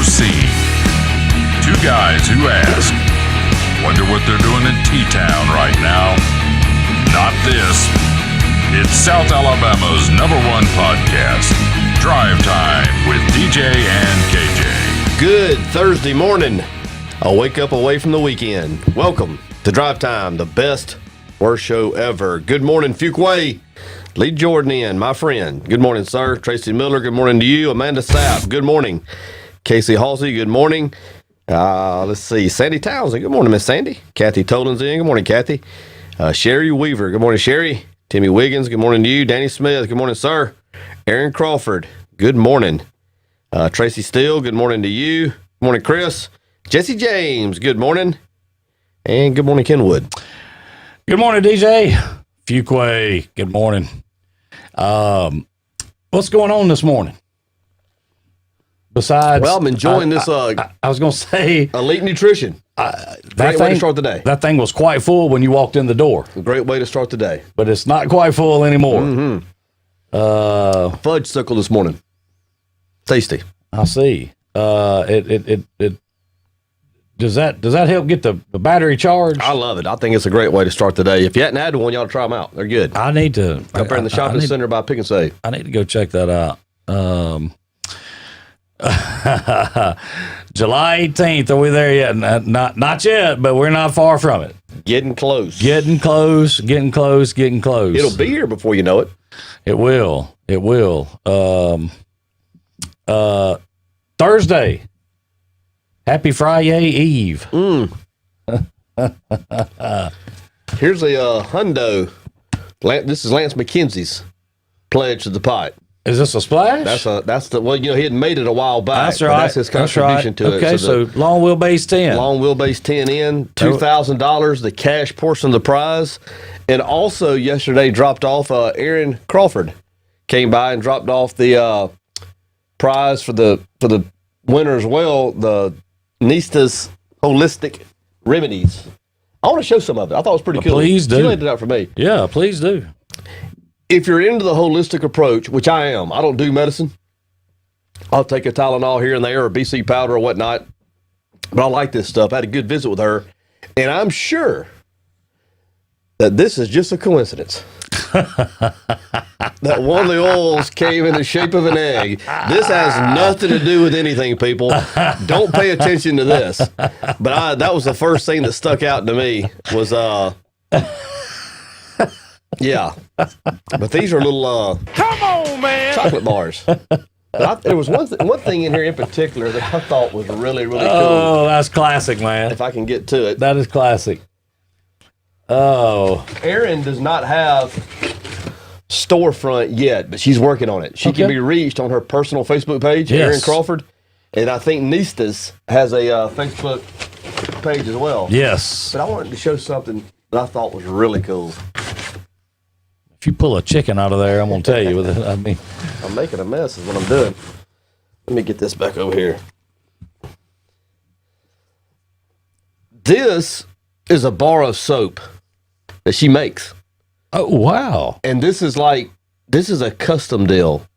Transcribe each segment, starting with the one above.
OC. Two guys who ask, wonder what they're doing in T-Town right now? Not this. It's South Alabama's #1 podcast, Drive Time with DJ and KJ. Good Thursday morning. I'll wake up away from the weekend. Welcome to Drive Time, the best, worst show ever. Good morning, Fuquay. Lee Jordan in, my friend. Good morning, sir. Tracy Miller, good morning to you. Amanda Sapp, good morning. Casey Halsey, good morning. Let's see. Sandy Townsend, good morning, Miss Sandy. Kathy Tolan's in, good morning, Kathy. Sherry Weaver, good morning, Sherry. Timmy Wiggins, good morning to you. Danny Smith, good morning, sir. Aaron Crawford, good morning. Tracy Steele, good morning to you. Good morning, Chris. Jesse James, good morning. And good morning, Kenwood. Good morning, DJ. Fuquay, good morning. What's going on this morning? Besides, well, I'm enjoying this. I was going to say elite nutrition. Great way to start the day. That thing was quite full when you walked in the door. A great way to start the day. But it's not quite full anymore. Mm-hmm. Fudgesicle this morning. Tasty. I see. Does that help get the battery charged? I love it. I think it's a great way to start the day. If you hadn't had one, you ought to try them out. They're good. I need to. Up there in the shopping center by Pick and Save. I need to go check that out. July 18th. Are we there yet? Not yet, but we're not far from it. Getting close. Getting close. It'll be here before you know it. It will. Thursday. Happy Friday Eve. Here's a hundo. This is Lance McKenzie's pledge to the pot. Is this a splash? That's the well, he had made it a while back. That's right. That's his contribution to it. Okay, so long wheelbase 10. Long wheelbase 10 in, $2,000, the cash portion of the prize. And also yesterday dropped off Aaron Crawford came by and dropped off the prize for the winner as well, the Nista's Holistic Remedies. I want to show some of it. I thought it was pretty cool. Please do. She laid it out for me. Yeah, please do. If you're into the holistic approach, which I am, I don't do medicine. I'll take a Tylenol here and there or BC powder or whatnot. But I like this stuff. I had a good visit with her. And I'm sure that this is just a coincidence. That one of the oils came in the shape of an egg. This has nothing to do with anything, people. Don't pay attention to this. But that was the first thing that stuck out to me was, yeah. But these are little, come on, man, chocolate bars. But there was one thing in here in particular that I thought was really, really cool. Oh, that's classic, man. If I can get to it. That is classic. Oh. Erin does not have storefront yet, but she's working on it. She can be reached on her personal Facebook page, yes. Erin Crawford. And I think Nista's has a Facebook page as well. Yes. But I wanted to show something that I thought was really cool. If you pull a chicken out of there, I'm going to tell you. I'm making a mess is what I'm doing. Let me get this back over here. This is a bar of soap that she makes. Oh, wow. And this is a custom deal.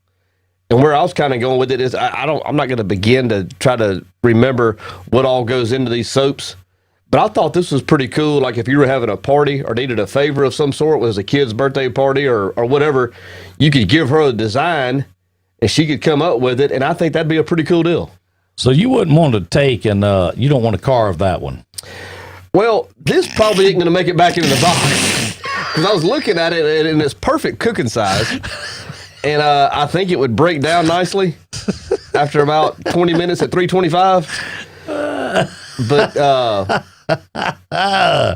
And where I was kind of going with it is I'm not going to begin to try to remember what all goes into these soaps. But I thought this was pretty cool. Like if you were having a party or needed a favor of some sort, whether it was a kid's birthday party or whatever, you could give her a design and she could come up with it. And I think that'd be a pretty cool deal. So you wouldn't want to take and you don't want to carve that one. Well, this probably ain't going to make it back into the box because I was looking at it and it's perfect cooking size. And I think it would break down nicely after about 20 minutes at 325. But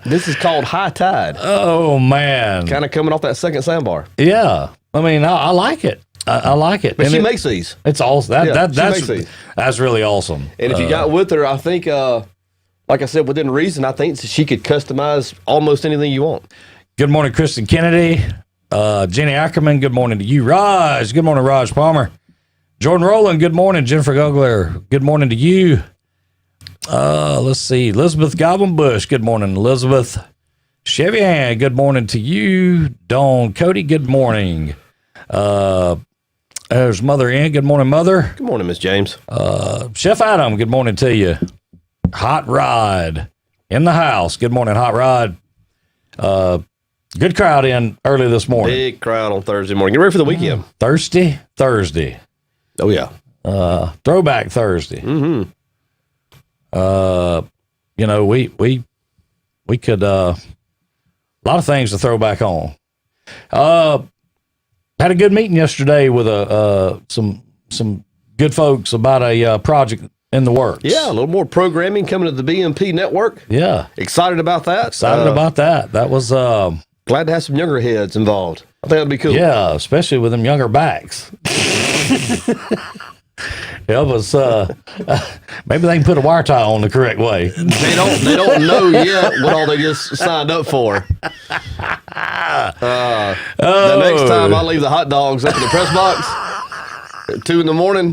this is called High Tide. Oh, man. Kind of coming off that second sandbar. Yeah. I mean, I like it. I like it. But and she makes these. It's awesome. That's really awesome. And if you got with her, I think, like I said, within reason, I think she could customize almost anything you want. Good morning, Kristen Kennedy. Jenny Ackerman, good morning to you. Raj, good morning, Raj Palmer. Jordan Rowland, good morning. Jennifer Gugler, good morning to you. Let's see. Elizabeth Goblin Bush, good morning, Elizabeth. Chevian, good morning to you. Dawn Cody, good morning. There's Mother Ann. Good morning, Mother. Good morning, Miss James. Chef Adam, good morning to you. Hot Rod in the house. Good morning, Hot Rod. Good crowd in early this morning. Big crowd on Thursday morning. Get ready for the weekend. Thursday. Oh, yeah. Throwback Thursday. Mm-hmm. We could a lot of things to throw back on. Had a good meeting yesterday with some good folks about a project in the works. Yeah, a little more programming coming to the BMP network. Yeah. Excited about that. About that. That was glad to have some younger heads involved. I think that'd be cool. Yeah, especially with them younger backs. It was maybe they can put a wire tie on the correct way. They don't know yet what all they just signed up for. The next time I leave the hot dogs up in the press box at 2 a.m,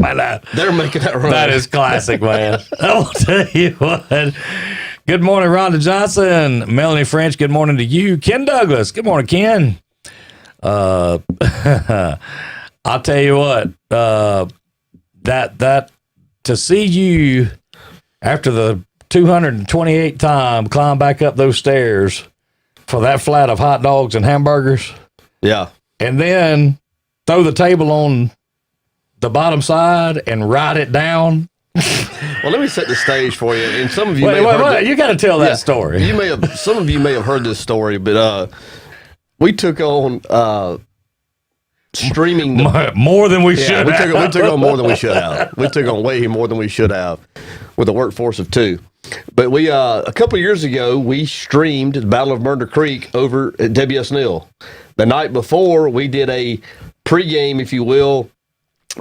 they're making that run. That is classic, man. I'll tell you what. Good morning, Rhonda Johnson. Melanie French, good morning to you. Ken Douglas, good morning, Ken. I'll tell you what, that to see you after the 228th time climb back up those stairs for that flat of hot dogs and hamburgers. Yeah. And then throw the table on the bottom side and ride it down. Well, let me set the stage for you. And some of you you got to tell that story. Some of you may have heard this story, but we took on streaming more than we should. We took on more than we should have. We took on way more than we should have with a workforce of 2. But we a couple of years ago we streamed the Battle of Murder Creek over at WSNL. The night before we did a pregame, if you will,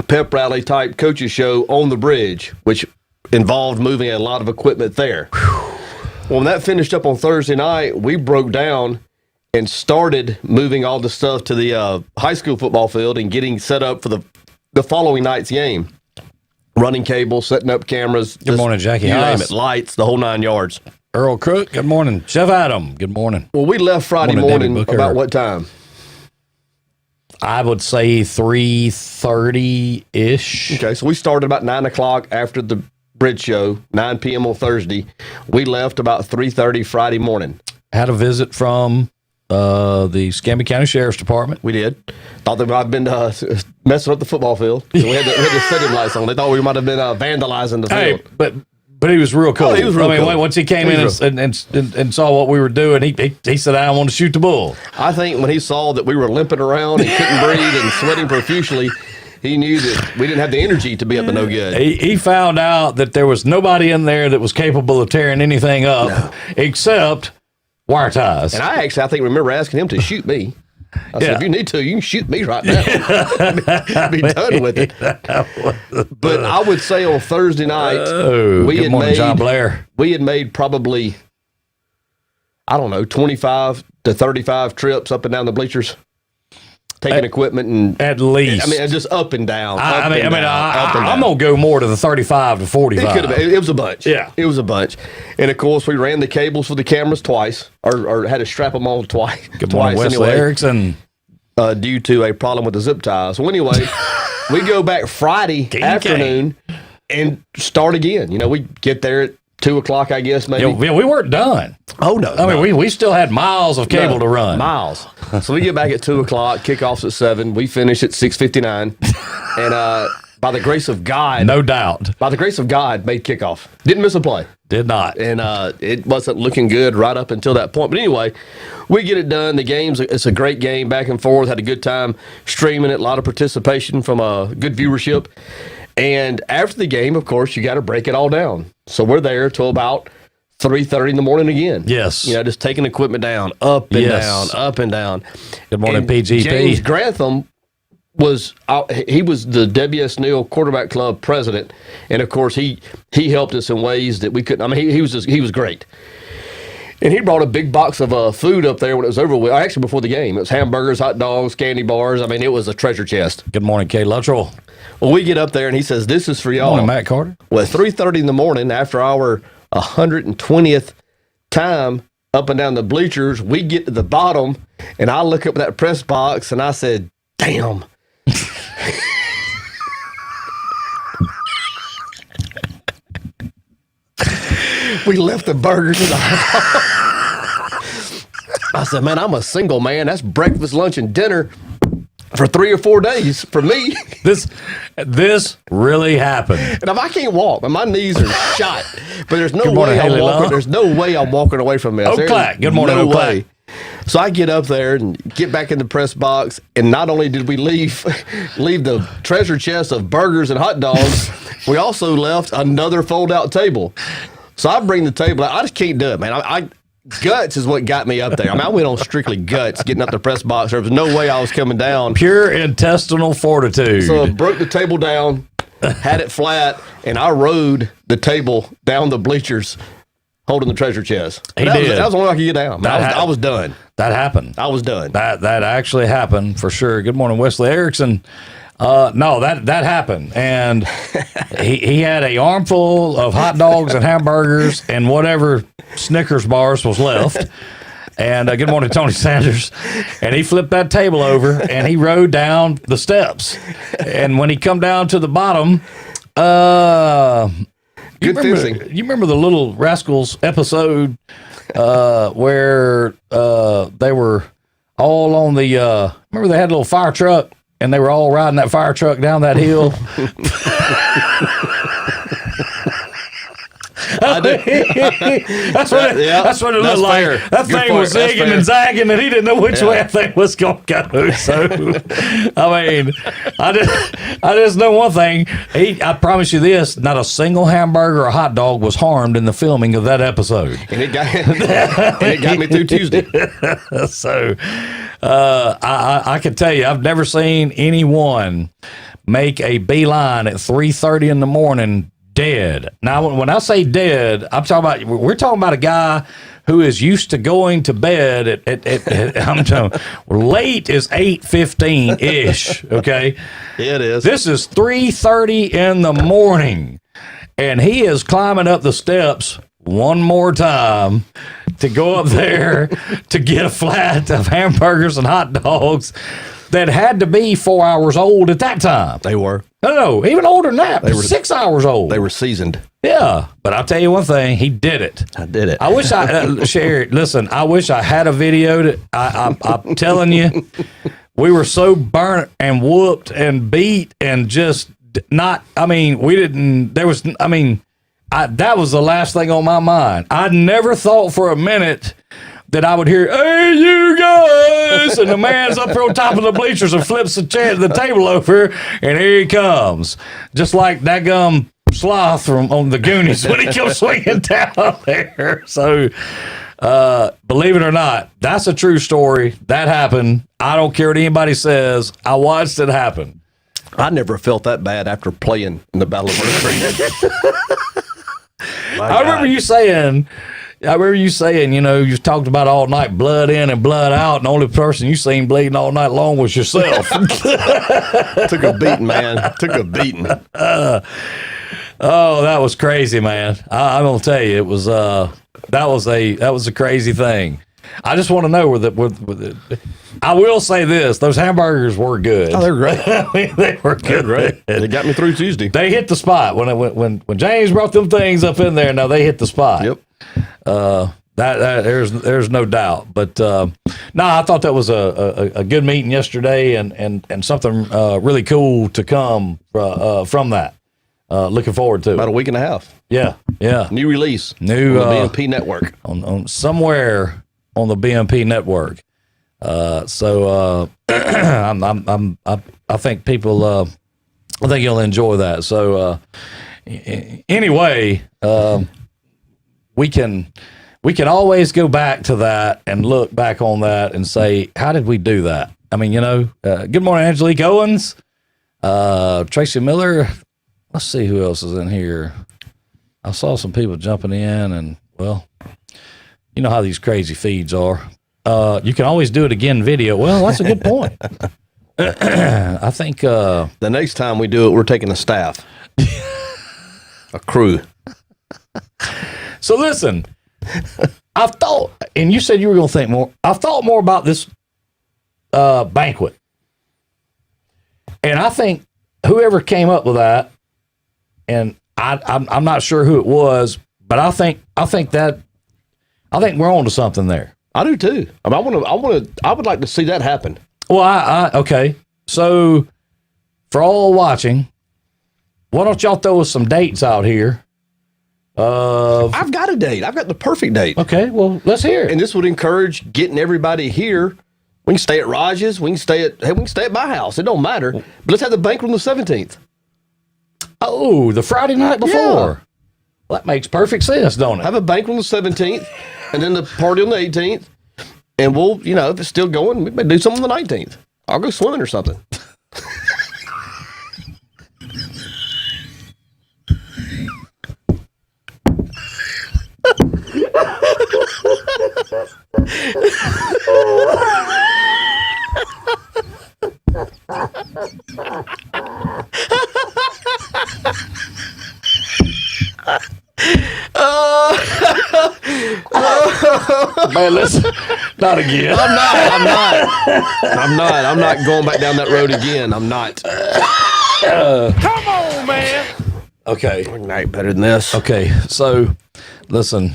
pep rally type coaches show on the bridge, which involved moving a lot of equipment there. Well, when that finished up on Thursday night, we broke down and started moving all the stuff to the high school football field and getting set up for the following night's game. Running cables, setting up cameras. Good morning, Jackie. You name it, lights, the whole 9 yards. Earl Crook, good morning. Chef Adam, good morning. Well, we left Friday morning about what time? I would say 3:30-ish. Okay, so we started about 9 o'clock after the bridge show, 9 p.m. on Thursday. We left about 3:30 Friday morning. Had a visit from the Escambia County Sheriff's Department. We did. Thought they might have been messing up the football field. So we had the stadium lights on. They thought we might have been vandalizing the field. But he was real cool. Oh, he was real cool. Once he came in and saw what we were doing, he said, "I want to shoot the bull." I think when he saw that we were limping around and couldn't breathe and sweating profusely, he knew that we didn't have the energy to be up to no good. He found out that there was nobody in there that was capable of tearing anything up except wire ties. And I think remember asking him to shoot me. I said, if you need to, you can shoot me right now. Be done with it. But I would say on Thursday night, John Blair. We had made probably, 25 to 35 trips up and down the bleachers, taking equipment and at least. I mean, just up and down. I'm gonna go more to the 35 to 45. It could have been. It was a bunch. Yeah, it was a bunch. And of course, we ran the cables for the cameras twice, or had to strap them on twice. Good morning, Wesley Erickson. Due to a problem with the zip ties. So anyway, we go back Friday afternoon and start again. We get there at 2 o'clock, I guess, maybe. Yeah, we weren't done. Oh, no. I mean, we still had miles of cable to run. Miles. So we get back at 2 o'clock, kickoffs at 7. We finish at 6:59. And by the grace of God. No doubt. By the grace of God, made kickoff. Didn't miss a play. Did not. And it wasn't looking good right up until that point. But anyway, we get it done. The it's a great game, back and forth. Had a good time streaming it. A lot of participation from a good viewership. And after the game, of course, you got to break it all down. So we're there till about 3:30 in the morning again. Yes. Just taking equipment down, up and down, up and down. Good morning, and PGP. James Grantham was the WSNL Quarterback Club president, and of course he helped us in ways that we couldn't. I mean, he was great. And he brought a big box of food up there when it was over with. Actually, before the game, it was hamburgers, hot dogs, candy bars. I mean, it was a treasure chest. Good morning, Kay Luttrell. Well, we get up there and he says, "This is for y'all." Morning, Matt Carter. Well, at 3:30 in the morning, after our 120th time up and down the bleachers, we get to the bottom, and I look up at that press box and I said, "Damn." We left the burgers in the I said, man, I'm a single man. That's breakfast, lunch, and dinner for 3 or 4 days for me. This really happened. And if I can't walk, and my knees are shot, but there's no Good morning, way I'm Haley walking. Long. There's no way I'm walking away from this. Oak There's Clack. Good morning, no Oak Clack. way. So I get up there and get back in the press box, and not only did we leave the treasure chest of burgers and hot dogs, we also left another fold-out table. So I bring the table out. I just can't do it, man. Guts is what got me up there. I mean, I went on strictly guts getting up the press box. There was no way I was coming down. Pure intestinal fortitude. So I broke the table down, had it flat, and I rode the table down the bleachers holding the treasure chest. He did. That was the only way I could get down. I was done. That happened. I was done. That actually happened for sure. Good morning, Wesley Erickson. No, that happened, and he had a armful of hot dogs and hamburgers and whatever Snickers bars was left. And good morning, Tony Sanders. And he flipped that table over and he rode down the steps. And when he come down to the bottom, Good fencing. you remember the Little Rascals episode where they were all on the remember they had a little fire truck and they were all riding that fire truck down that hill? That's what it looked like. Fair. That Good thing point. was That's zigging fair. and zagging, and he didn't know which way that thing was going to go. So, I mean, I just know one thing. I promise you this: not a single hamburger or hot dog was harmed in the filming of that episode. And it got me through Tuesday. So, I can tell you, I've never seen anyone make a beeline at 3:30 in the morning dead. Now, when I say dead, we're talking about a guy who is used to going to bed at I'm telling you, late is 8:15 ish. Okay, It is. this is 3:30 in the morning, and he is climbing up the steps one more time to go up there to get a flat of hamburgers and hot dogs that had to be 4 hours old at that time. They were. No, even older than that. They were 6 hours old. They were seasoned. Yeah, but I'll tell you one thing. He did it. I did it. I wish I Sherry. Listen, I wish I had a video. I'm telling you, we were so burnt and whooped and beat and just not. I mean, we didn't. There was. I mean, that was the last thing on my mind. I never thought for a minute that I would hear, "Hey, you guys!" and the man's up there on top of the bleachers and flips the table over, and here he comes, just like that gum Sloth from on the Goonies when he comes swinging down there. So, believe it or not, that's a true story. That happened. I don't care what anybody says. I watched it happen. I never felt that bad after playing in the Battle of Earth. I remember you saying, you know, you talked about all night blood in and blood out, and the only person you seen bleeding all night long was yourself. Took a beating, man. Took a beating. Oh, that was crazy, man. I'm gonna tell you, it was that was a crazy thing. I just want to know I will say this: those hamburgers were good. Oh, they're great. I mean, they were good. Great. They got me through Tuesday. They hit the spot when James brought them things up in there. Now they hit the spot. Yep. That there's no doubt. But no, I thought that was a good meeting yesterday, and something really cool to come from that. Looking forward to About a week and a half. Yeah. New release. New on the BMP network. on somewhere on the BMP network. So I think people I think you'll enjoy that. So anyway, we can always go back to that and look back on that and say, how did we do that? I mean, you know, good morning, Angelique Owens, Tracy Miller. Let's see who else is in here. I saw some people jumping in, and well, you know how these crazy feeds are. You can always do it again video. Well, that's a good point. I think The next time we do it, we're taking a staff. A crew. so. Listen, I've thought, and you said you were going to think more. I've thought more about this banquet, and I think whoever came up with that, and I'm not sure who it was, But I think we're on to something there. I do too. I mean, I would like to see that happen. Well, okay. So for all watching, why don't y'all throw us some dates out here? I've got a date. I've got the perfect date. Okay, well, let's hear it. And this would encourage getting everybody here. We can stay at Raj's. We can stay at my house. It don't matter. But let's have the banquet on the 17th. Oh, the Friday night before. Yeah. Well, that makes perfect sense, don't it? Have a banquet on the 17th, and then the party on the 18th. And we'll, if it's still going, we may do something on the 19th. I'll go swimming or something. Man, listen, not again. I'm not going back down that road again. I'm not. Come on, man. Okay. Night better than this. Okay, so listen,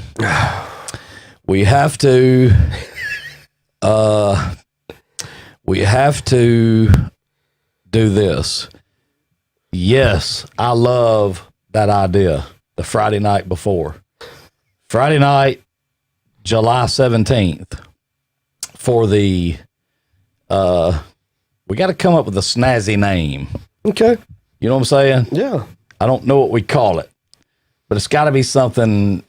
we have to do this. Yes, I love that idea. The Friday night before. Friday night, July 17th for the we got to come up with a snazzy name. Okay. You know what I'm saying? Yeah. I don't know what we call it, but it's got to be something,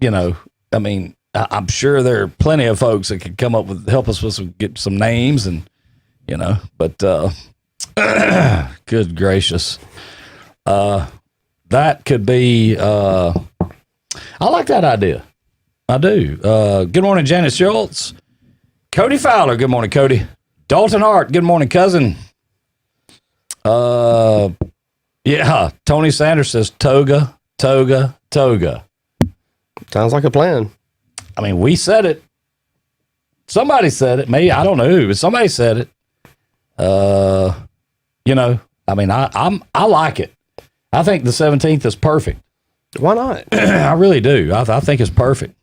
I mean, I'm sure there are plenty of folks that could come up with, help us with get some names and, but good gracious. That could be, I like that idea. I do. Good morning, Janice Schultz. Cody Fowler. Good morning, Cody. Dalton Hart. Good morning, cousin. Yeah, Tony Sanders says toga, toga, toga. Sounds like a plan. I mean, we said it. Somebody said it. Maybe, I don't know who, but somebody said it. I mean, I like it. I think the 17th is perfect. Why not? I really do. I think it's perfect.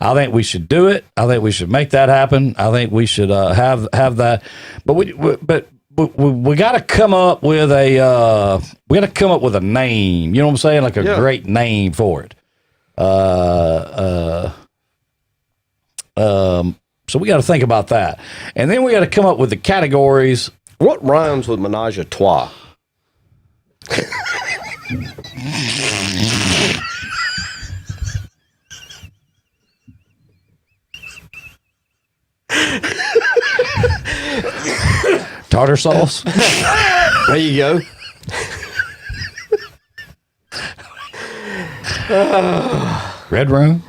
I think we should do it. I think we should make that happen. I think we should have that. But we got to come up with a name. You know what I'm saying? Like a great name for it. So we got to think about that, and then we got to come up with the categories. What rhymes with menage a trois? Tartar sauce. There you go. Red room.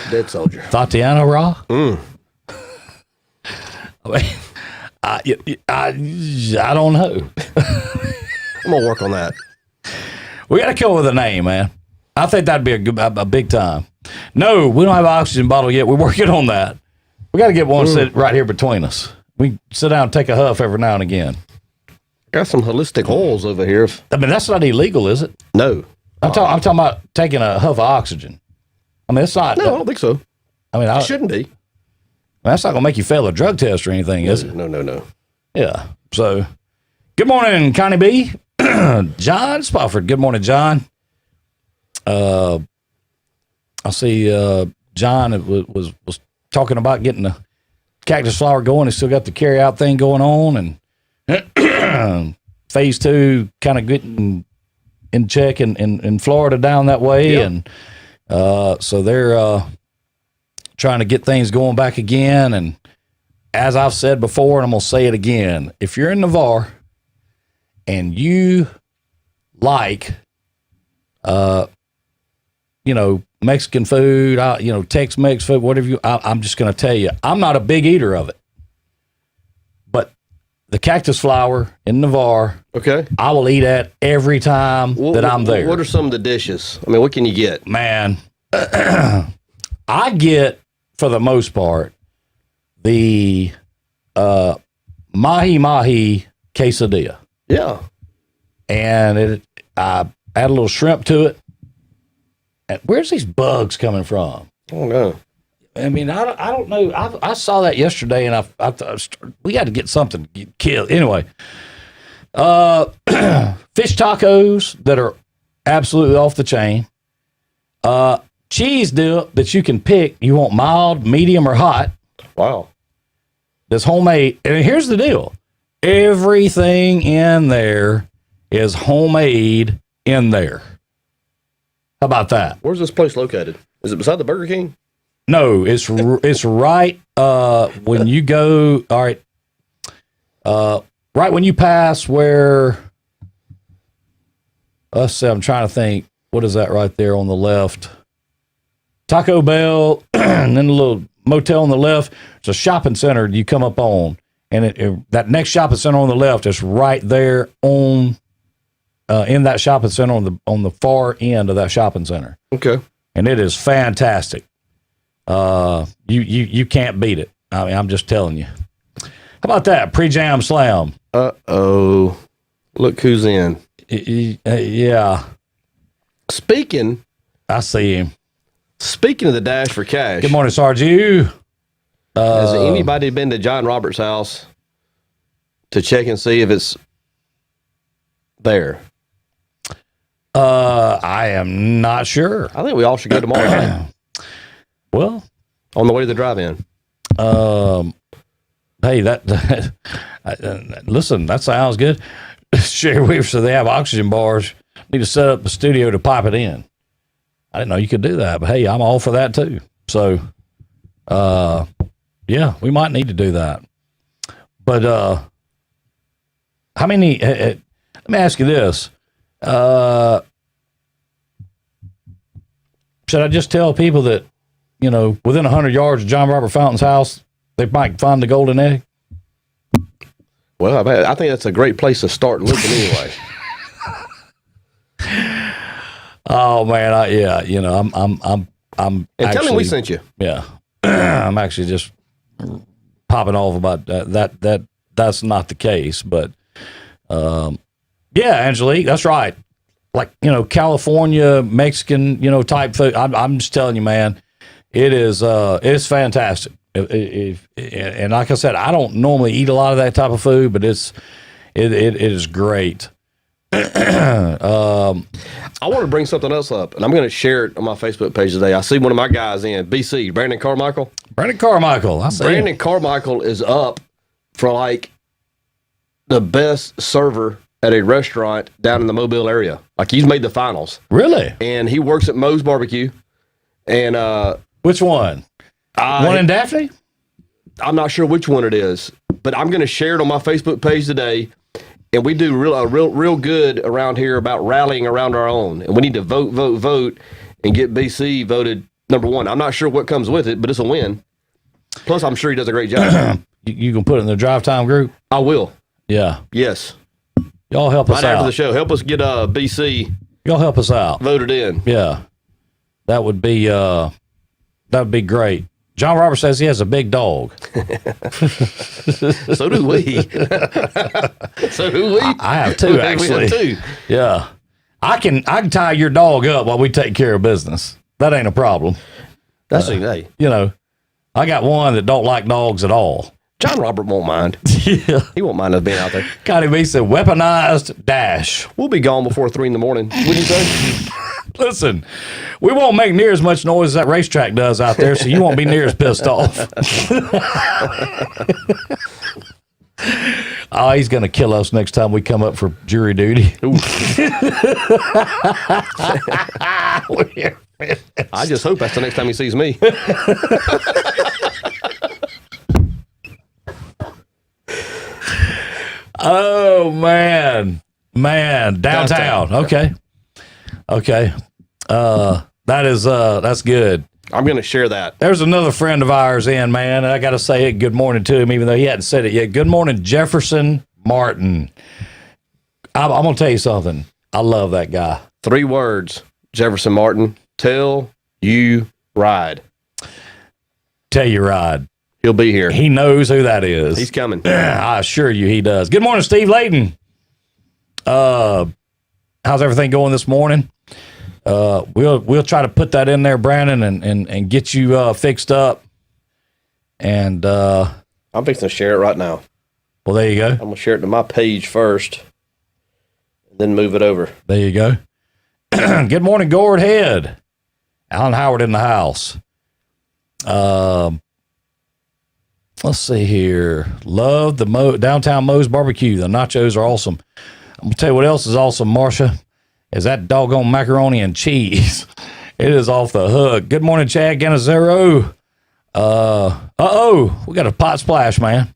Dead soldier. Tatiana Raw. I mean, I don't know. I'm gonna work on that. We got to come up with a name, man. I think that'd be a big time. No, we don't have an oxygen bottle yet. We're working on that. We got to get one sit right here between us. We sit down and take a huff every now and again. Got some holistic oils over here. I mean, that's not illegal, is it? No. I'm talking about taking a huff of oxygen. I mean, it's not. No, I don't think so. I mean, It shouldn't be. That's not going to make you fail a drug test or anything, is it? No. Yeah. So, good morning, Connie B. John Spofford. Good morning, John. I see John was talking about getting the cactus flower going. He's still got the carry out thing going on, and phase 2 kind of getting in check in Florida down that way. Yep. And so they're trying to get things going back again. And as I've said before, and I'm going to say it again, if you're in Navarre and you like, Mexican food, Tex-Mex food, whatever I'm just going to tell you, I'm not a big eater of it. But the cactus flower in Navarre, okay, I will eat at every time that I'm there. What are some of the dishes? I mean, what can you get? Man, I get, for the most part, the mahi-mahi quesadilla. Yeah. and I add a little shrimp to it. And where's these bugs coming from? I don't know. I mean, I don't know. I saw that yesterday, and I thought we got to get something killed. Anyway, fish tacos that are absolutely off the chain. Cheese dip that you can pick. You want mild, medium, or hot. Wow. That's homemade. And here's the deal. Everything in there is homemade in there. How about that? Where's this place located? Is it beside the Burger King? No, it's right when you go. All right, right when you pass where. Let's see. I'm trying to think. What is that right there on the left? Taco Bell, and then a little motel on the left. It's a shopping center you come up on, and that next shopping center on the left is right there on. In that shopping center on the far end of that shopping center. Okay. And it is fantastic. You can't beat it. I mean, I'm just telling you. How about that? Pre-jam slam. Uh-oh. Look who's in. Yeah. Speaking. I see him. Speaking of the Dash for Cash. Good morning, Sarge. Has anybody been to John Roberts' house to check and see if it's there? I am not sure. I think we all should go tomorrow night. Well, on the way to the drive-in. Hey, listen, that sounds good. Sherry Weaver said they have oxygen bars. Need to set up the studio to pipe it in. I didn't know you could do that, but hey, I'm all for that too. So, yeah, we might need to do that. But how many? Let me ask you this. Should I just tell people that, within 100 yards of John Robert Fountain's house, they might find the golden egg? Well, I think that's a great place to start looking anyway. Oh man, I'm. And tell him we sent you. Yeah, I'm actually just popping off about that. That's not the case, but yeah, Angelique, that's right. Like, California, Mexican, type food. I'm just telling you, man, it's fantastic. And like I said, I don't normally eat a lot of that type of food, but it is great. I want to bring something else up, and I'm going to share it on my Facebook page today. I see one of my guys in BC, Brandon Carmichael. Brandon Carmichael is up for like the best server at a restaurant down in the Mobile area. Like, he's made the finals. Really? And he works at Moe's Barbecue. And which one? One in Daphne? I'm not sure which one it is, but I'm going to share it on my Facebook page today. And we do real good around here about rallying around our own. And we need to vote, and get BC voted number one. I'm not sure what comes with it, but it's a win. Plus, I'm sure he does a great job. You can put it in the drive time group? I will. Yeah. Yes. Y'all help us out. Right after the show. Help us get BC. Y'all help us out. Voted in. Yeah. That would be great. John Roberts says he has a big dog. So do we. I have two, actually. We have two. Yeah. I can tie your dog up while we take care of business. That ain't a problem. That's hey. I got one that don't like dogs at all. John Robert won't mind. Yeah. He won't mind us being out there. Connie B said, weaponized dash. We'll be gone before 3 a.m. Wouldn't you say? Listen, we won't make near as much noise as that racetrack does out there, so you won't be near as pissed off. Oh, he's going to kill us next time we come up for jury duty. I just hope that's the next time he sees me. Oh, man. Downtown. Okay. That's good. I'm going to share that. There's another friend of ours in, man, and I got to say good morning to him, even though he hadn't said it yet. Good morning, Jefferson Martin. I'm going to tell you something. I love that guy. 3 words, Jefferson Martin. Tell you ride. Tell you ride. He'll be here. He knows who that is. He's coming. I assure you he does. Good morning, Steve Layton. How's everything going this morning? We'll try to put that in there, Brandon, and get you fixed up. And I'm fixing to share it right now. Well, there you go. I'm gonna share it to my page first, and then move it over. There you go. Good morning, Gourd Head. Alan Howard in the house. Let's see here. Love the downtown Moe's barbecue. The nachos are awesome. I'm gonna tell you what else is awesome, Marcia, is that doggone macaroni and cheese. It is off the hook. Good morning, Chad Ganazero. We got a pot splash, man.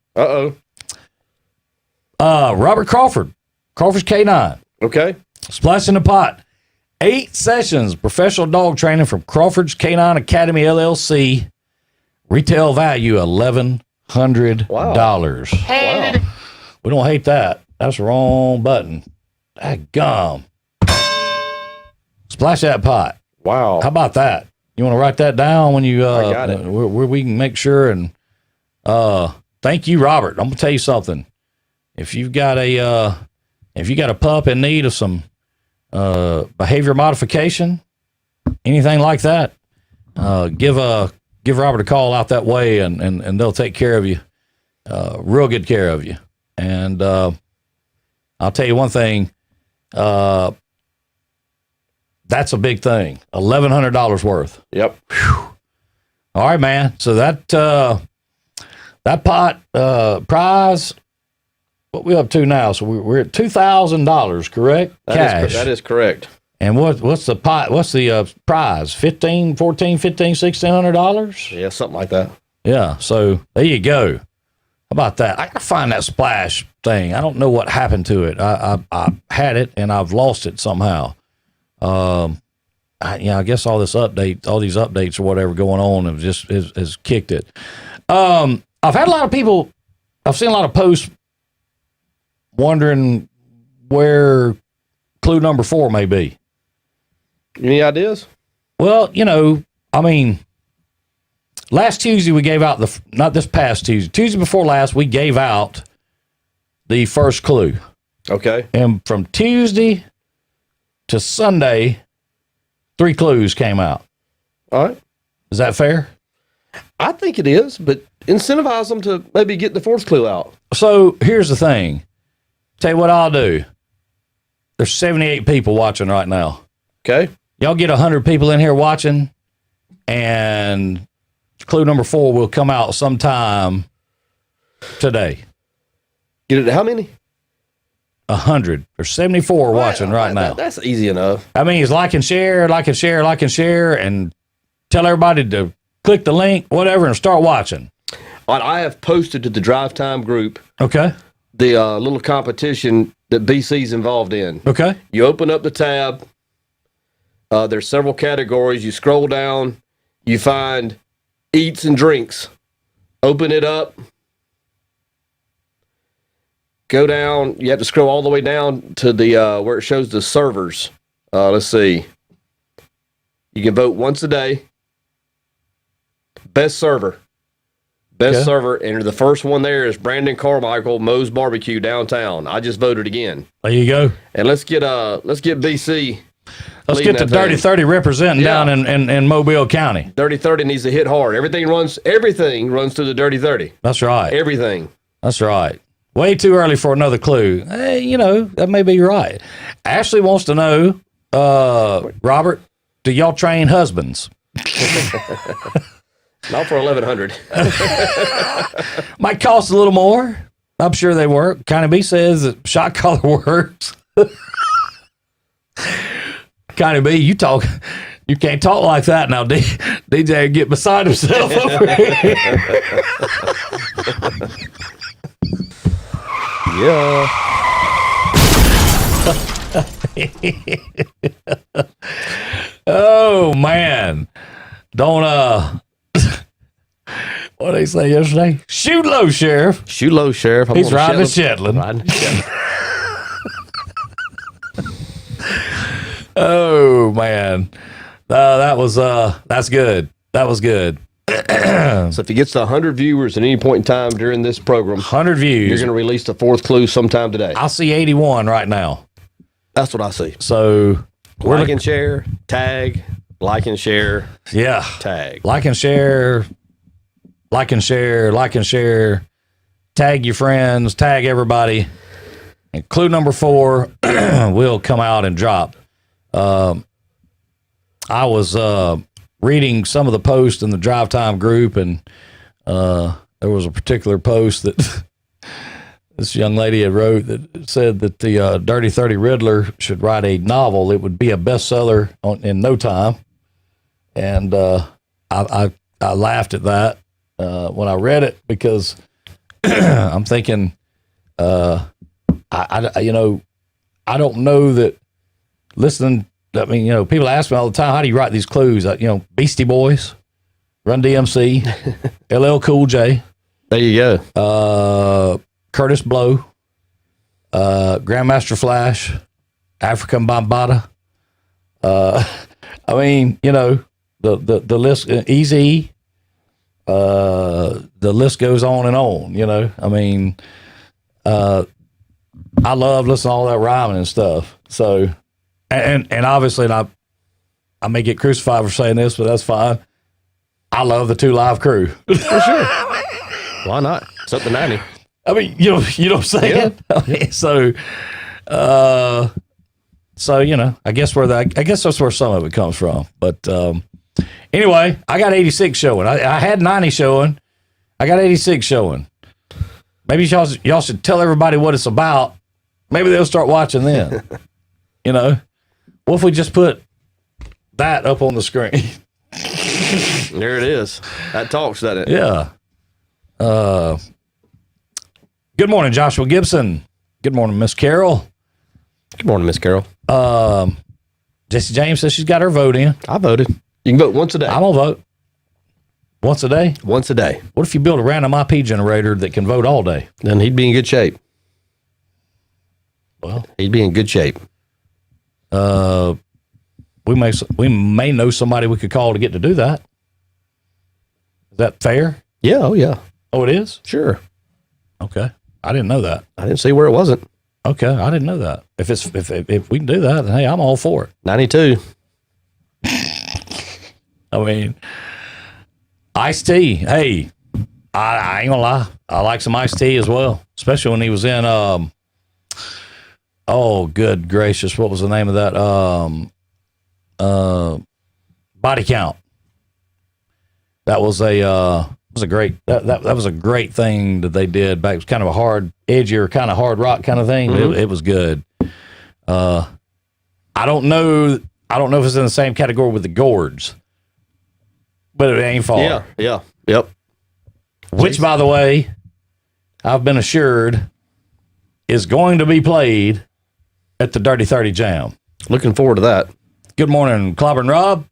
Robert Crawford, Crawford's K9. Okay. Splash in the pot. 8 sessions, professional dog training from Crawford's K9 Academy LLC. Retail value $1,100. Wow. We don't hate that. That's the wrong button. Gum. Splash that pot. Wow. How about that? You want to write that down when you? I got it. Where we can make sure. And thank you, Robert. I'm gonna tell you something. If you've got a pup in need of some behavior modification, anything like that, give Robert a call out that way, and they'll take care of you, real good care of you. And I'll tell you one thing, that's a big thing. $1,100 worth. Yep. Whew. All right, man. So that pot prize. What we up to now? So we're at $2,000, correct? Cash. That is correct. And what's the pot? What's the prize? $1,600? Yeah, something like that. Yeah. So there you go. How about that? I gotta find that splash thing. I don't know what happened to it. I had it and I've lost it somehow. I guess all these updates or whatever going on have just has kicked it. I've had a lot of people. I've seen a lot of posts wondering where clue number 4 may be. Any ideas? Well, last Tuesday we gave out not this past Tuesday before last, we gave out the first clue. Okay. And from Tuesday to Sunday, 3 clues came out. All right. Is that fair? I think it is, but incentivize them to maybe get the 4th clue out. So here's the thing. Tell you what I'll do. There's 78 people watching right now. Okay. Y'all get 100 people in here watching, and clue number 4 will come out sometime today. Get it to how many? 100. There's 74 watching right now. That's easy enough. I mean, it's like and share, and tell everybody to click the link, whatever, and start watching. All right, I have posted to the Drive Time group Okay. the little competition that BC's involved in. Okay. You open up the tab. There's several categories. You scroll down. You find eats and drinks. Open it up. Go down. You have to scroll all the way down to the where it shows the servers. Let's see. You can vote once a day. Best server. Best server, and the first one there is Brandon Carmichael, Moe's Barbecue downtown. I just voted again. There you go. And let's get BC. Let's get the Dirty 30 representing down in Mobile County. Dirty 30 needs to hit hard. Everything runs through the Dirty 30. That's right. Everything. That's right. Way too early for another clue. Hey, that may be right. Ashley wants to know, Robert, do y'all train husbands? Not for $1,100. Might cost a little more. I'm sure they work. Connie B says that shot collar works. Connie B, you can't talk like that now. DJ get beside himself over here. Yeah. Oh man. Don't what did they say yesterday? Shoot low, Sheriff. Shoot low, Sheriff. He's riding a Shetland. Oh man. That's good. That was good. So if he gets to 100 viewers at any point in time during this program, 100 views, you're going to release the 4th clue sometime today. I see 81 right now. That's what I see. So Like and share, tag, like and share, yeah, tag. like and share, like and share, like and share. Tag your friends, tag everybody. And clue number 4 will come out and drop. I was reading some of the posts in the Drive Time group, and there was a particular post that this young lady had wrote that said that the Dirty 30 Riddler should write a novel. It would be a bestseller in no time. And I laughed at that when I read it, because I'm thinking, I don't know that listening. I mean, people ask me all the time, how do you write these clues? Beastie Boys, Run DMC, LL Cool J. There you go. Curtis Blow, Grandmaster Flash, African Bambaataa. I mean, the list, Easy. The list goes on and on. I mean, I love listening to all that rhyming and stuff. So, and obviously, I may get crucified for saying this, but that's fine. I love the 2 Live Crew. For sure. Why not? It's up to 90. I mean, you know what I'm saying? Yeah. I mean, so, I guess that's where some of it comes from. But anyway, I got 86 showing. I had 90 showing. I got 86 showing. Maybe y'all should tell everybody what it's about. Maybe they'll start watching then. What if we just put that up on the screen? There it is. That talks, doesn't it? Yeah. Good morning, Joshua Gibson. Good morning, Miss Carol. Good morning, Miss Carol. Jesse James says she's got her vote in. I voted. You can vote once a day. I'm going to vote. Once a day? Once a day. What if you build a random IP generator that can vote all day? Then he'd be in good shape. Well, he'd be in good shape. We may know somebody we could call to get to do that. Is that fair? Yeah. Oh, yeah. Oh, it is? Sure. Okay. I didn't know that. I didn't see where it wasn't. Okay. I didn't know that. If we can do that, then hey, I'm all for it. 92. I mean, Iced Tea. Hey, I ain't gonna lie. I like some Iced Tea as well, especially when he was in, oh, good gracious. What was the name of that? Body Count. That was a great thing that they did back. It was kind of a hard, edgier, kind of hard rock kind of thing. Mm-hmm. It was good. I don't know if it's in the same category with the Gourds, but it ain't far. Yeah. Yep. Which, by the way, I've been assured is going to be played at the Dirty 30 Jam. Looking forward to that. Good morning, Clobber and Rob.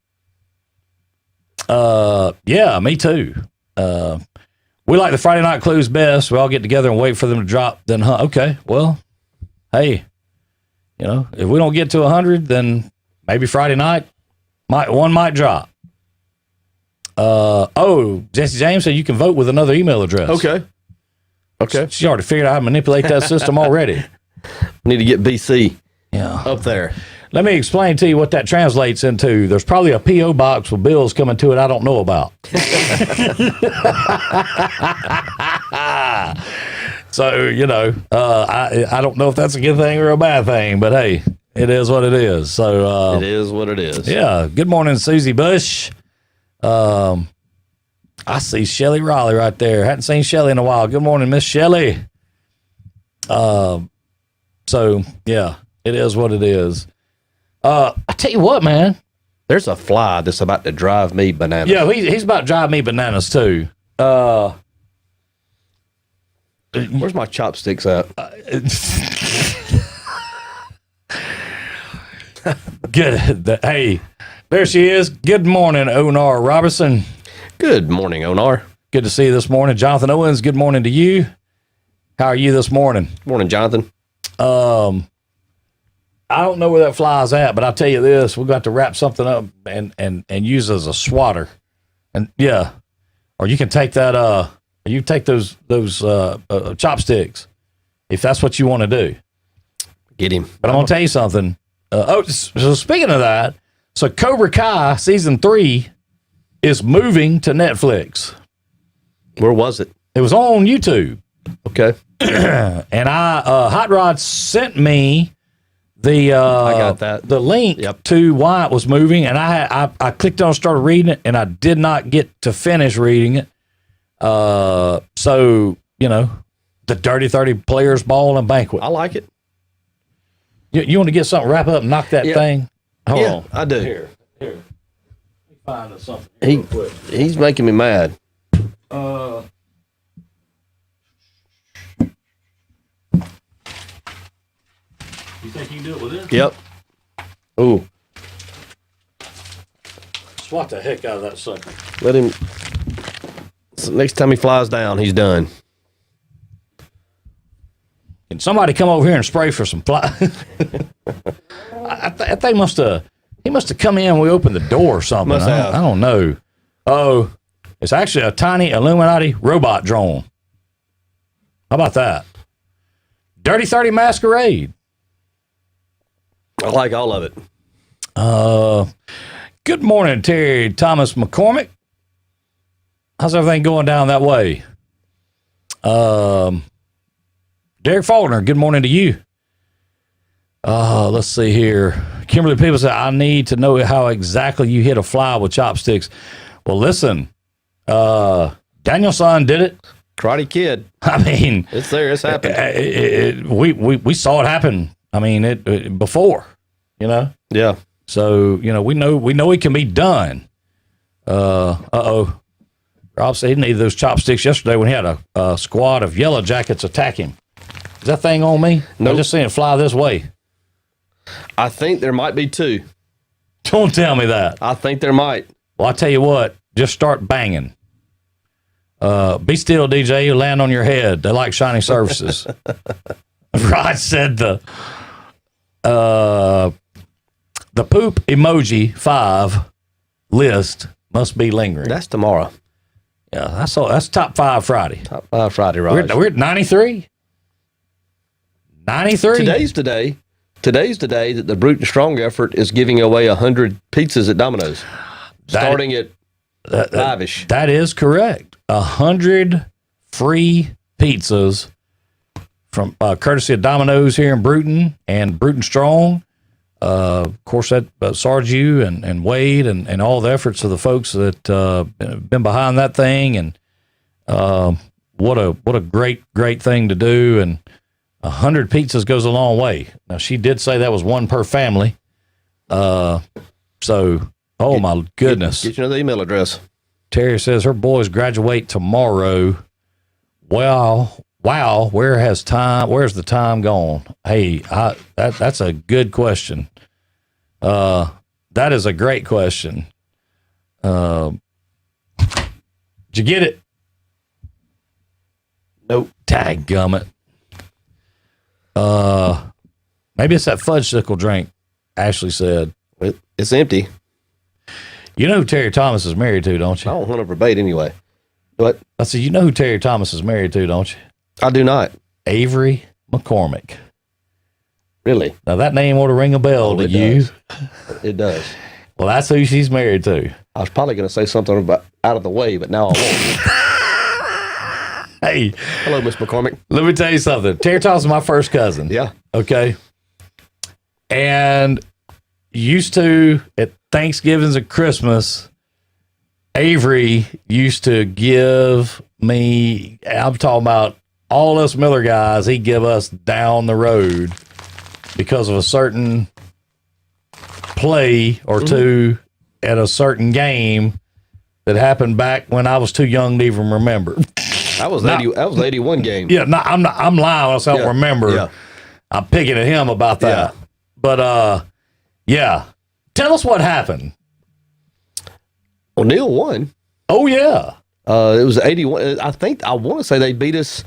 Yeah, me too. We like the Friday night clues best. We all get together and wait for them to drop. Then, okay, well, hey, if we don't get to 100, then maybe Friday night one might drop. Jesse James said you can vote with another email address. Okay. She already figured out how to manipulate that system already. Need to get BC Yeah. up there. Let me explain to you what that translates into. There's probably a P.O. box with bills coming to it I don't know about. So, I don't know if that's a good thing or a bad thing, but hey, it is what it is. So it is what it is. Yeah. Good morning, Susie Bush. I see Shelly Raleigh right there. Hadn't seen Shelly in a while. Good morning, Miss Shelly. So yeah, it is what it is. I tell you what, man. There's a fly that's about to drive me bananas. Yeah, he's about to drive me bananas too. Where's my chopsticks at? Good. Hey, there she is. Good morning, Onar Robertson. Good morning, Onar. Good to see you this morning. Jonathan Owens, good morning to you. How are you this morning? Morning, Jonathan. I don't know where that fly's at, but I'll tell you this: we've got to wrap something up and use it as a swatter. And yeah, or you can take that. You take those chopsticks if that's what you want to do. Get him. But I'm going to tell you something. So speaking of that, so Cobra Kai season 3 is moving to Netflix. Where was it? It was on YouTube. Okay. And Hot Rod sent me the I got that. the link to why it was moving, and I clicked on and started reading it, and I did not get to finish reading it. So the Dirty 30 Players Ball and Banquet. I like it. You want to get something, wrap up and knock that thing? Hold on. I do. Here. Let me find something real quick. He's making me mad. You think you can do it with this? Yep. Ooh. Swat the heck out of that sucker. Let him. So next time he flies down, he's done. Can somebody come over here and spray for some fly? I think he must have come in when we opened the door or something. Must have. I don't know. Oh, it's actually a tiny Illuminati robot drone. How about that? Dirty 30 Masquerade. I like all of it. Good morning, Terry Thomas McCormick. How's everything going down that way? Derek Faulkner, good morning to you. Let's see here. Kimberly People said, I need to know how exactly you hit a fly with chopsticks. Well, listen, Danielson did it. Karate Kid. I mean, It's there. It's happened. We saw it happen. I mean, it before, Yeah. So, we know it can be done. Rob said he needed those chopsticks yesterday when he had a squad of yellow jackets attack him. Is that thing on me? Nope. I'm just seeing it fly this way. I think there might be two. Don't tell me that. I think there might. Well, I tell you what, just start banging. Be still, DJ. You land on your head. They like shiny surfaces. Rod said the poop emoji 5 list must be lingering. That's tomorrow. Yeah, that's top 5 Friday. Top 5 Friday, Raj. We're at 93. 93. Today's the day that the Brute and Strong effort is giving away 100 pizzas at Domino's, starting at 5-ish. That is correct. 100 free pizzas from courtesy of Domino's here in Bruton and Bruton Strong. Of course, that Sarge and Wade and all the efforts of the folks that been behind that thing, and what a great thing to do. And 100 pizzas goes a long way. Now, she did say that was one per family. My goodness. Get you another email address. Terry says her boys graduate tomorrow. Wow, where's the time gone? Hey, that's a good question. That is a great question. Did you get it? Nope. Dadgummit. Maybe it's that fudgesicle drink, Ashley said. It's empty. You know who Terry Thomas is married to, don't you? I don't want to verbate anyway. What? I said, you know who Terry Thomas is married to, don't you? I do not. Avery McCormick. Really? Now, that name ought to ring a bell to it you. does. It does. Well, that's who she's married to. I was probably going to say something about out of the way, but now I won't. Hey. Hello, Miss McCormick. Let me tell you something. Terry Thomas is my first cousin. Yeah. Okay. And used to, at Thanksgivings and Christmas, Avery used to give me, I'm talking about all us Miller guys, he'd give us down the road because of a certain play or two at a certain game that happened back when I was too young to even remember. That was 81 game. Yeah, I'm lying. I don't remember. Yeah. I'm picking at him about that. Yeah. But yeah. Tell us what happened. Well, Neil won. Oh yeah. It was 81. I want to say they beat us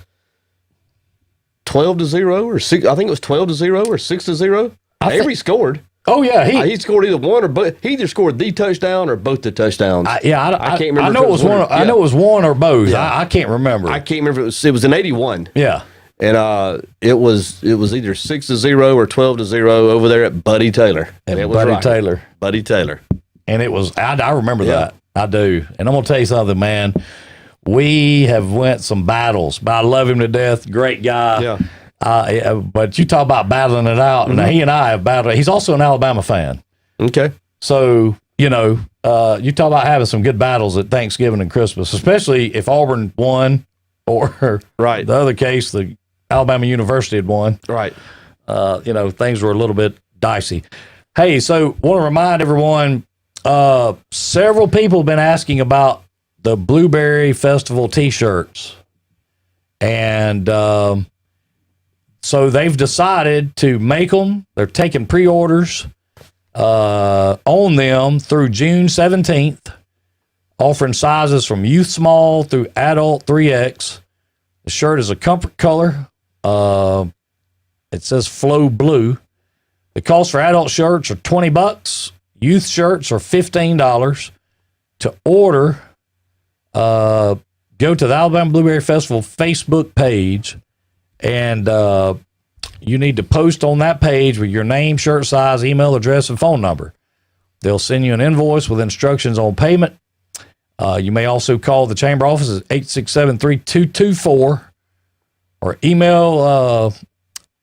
12-0 or 6. I think it was 12-0 or 6-0. Avery scored. Oh yeah, he scored either one or both. He either scored the touchdown or both the touchdowns. I can't remember. I know it was one. I know it was one or both. Yeah. I can't remember. I can't remember. It was in 81. Yeah. And it was either 6-0 or 12-0 over there at Buddy Taylor. And it was Buddy rocking. Taylor. Buddy Taylor. And it was, I remember that. I do. And I'm going to tell you something, man. We have went some battles, but I love him to death. Great guy. Yeah. But you talk about battling it out. Now, he and I have battled. He's also an Alabama fan. Okay. So, you talk about having some good battles at Thanksgiving and Christmas, especially if Auburn won or Right. the other case, the Alabama University had won. Right. Things were a little bit dicey. Hey, so want to remind everyone, several people have been asking about the Blueberry Festival T-shirts. And so they've decided to make them. They're taking pre-orders on them through June 17th, offering sizes from youth small through adult 3X. The shirt is a comfort color. It says Flow Blue. The cost for adult shirts are $20. Youth shirts are $15. To order, go to the Alabama Blueberry Festival Facebook page, and you need to post on that page with your name, shirt size, email address, and phone number. They'll send you an invoice with instructions on payment. You may also call the chamber office at 867-3224 or email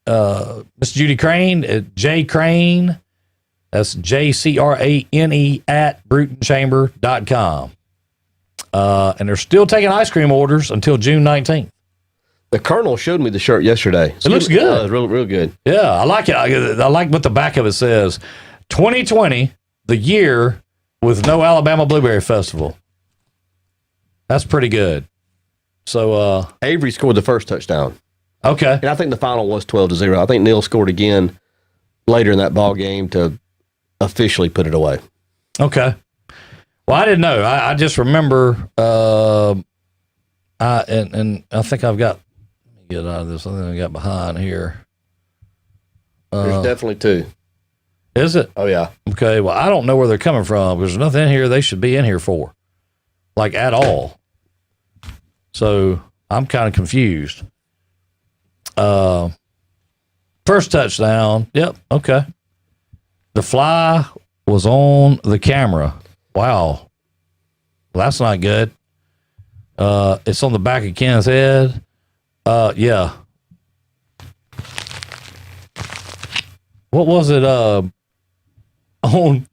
Miss Judy Crane at jcrane, that's JCRANE at BrutonChamber.com. And they're still taking ice cream orders until June 19th. The Colonel showed me the shirt yesterday. It looks good. Real, real good. Yeah, I like it. I like what the back of it says. 2020, the year with no Alabama Blueberry Festival. That's pretty good. So Avery scored the first touchdown. Okay. And I think the final was 12-0. I think Neal scored again later in that ball game to officially put it away. Okay. Well, I didn't know. I just remember and I think I've got, let me get out of this. I think I got behind here. There's definitely two. Is it? Oh, yeah. Okay. Well, I don't know where they're coming from. There's nothing in here they should be in here for, like at all. So I'm kind of confused. First touchdown. Yep. Okay. The fly was on the camera. Wow. Well, that's not good. It's on the back of Ken's head. Yeah. What was it? On Home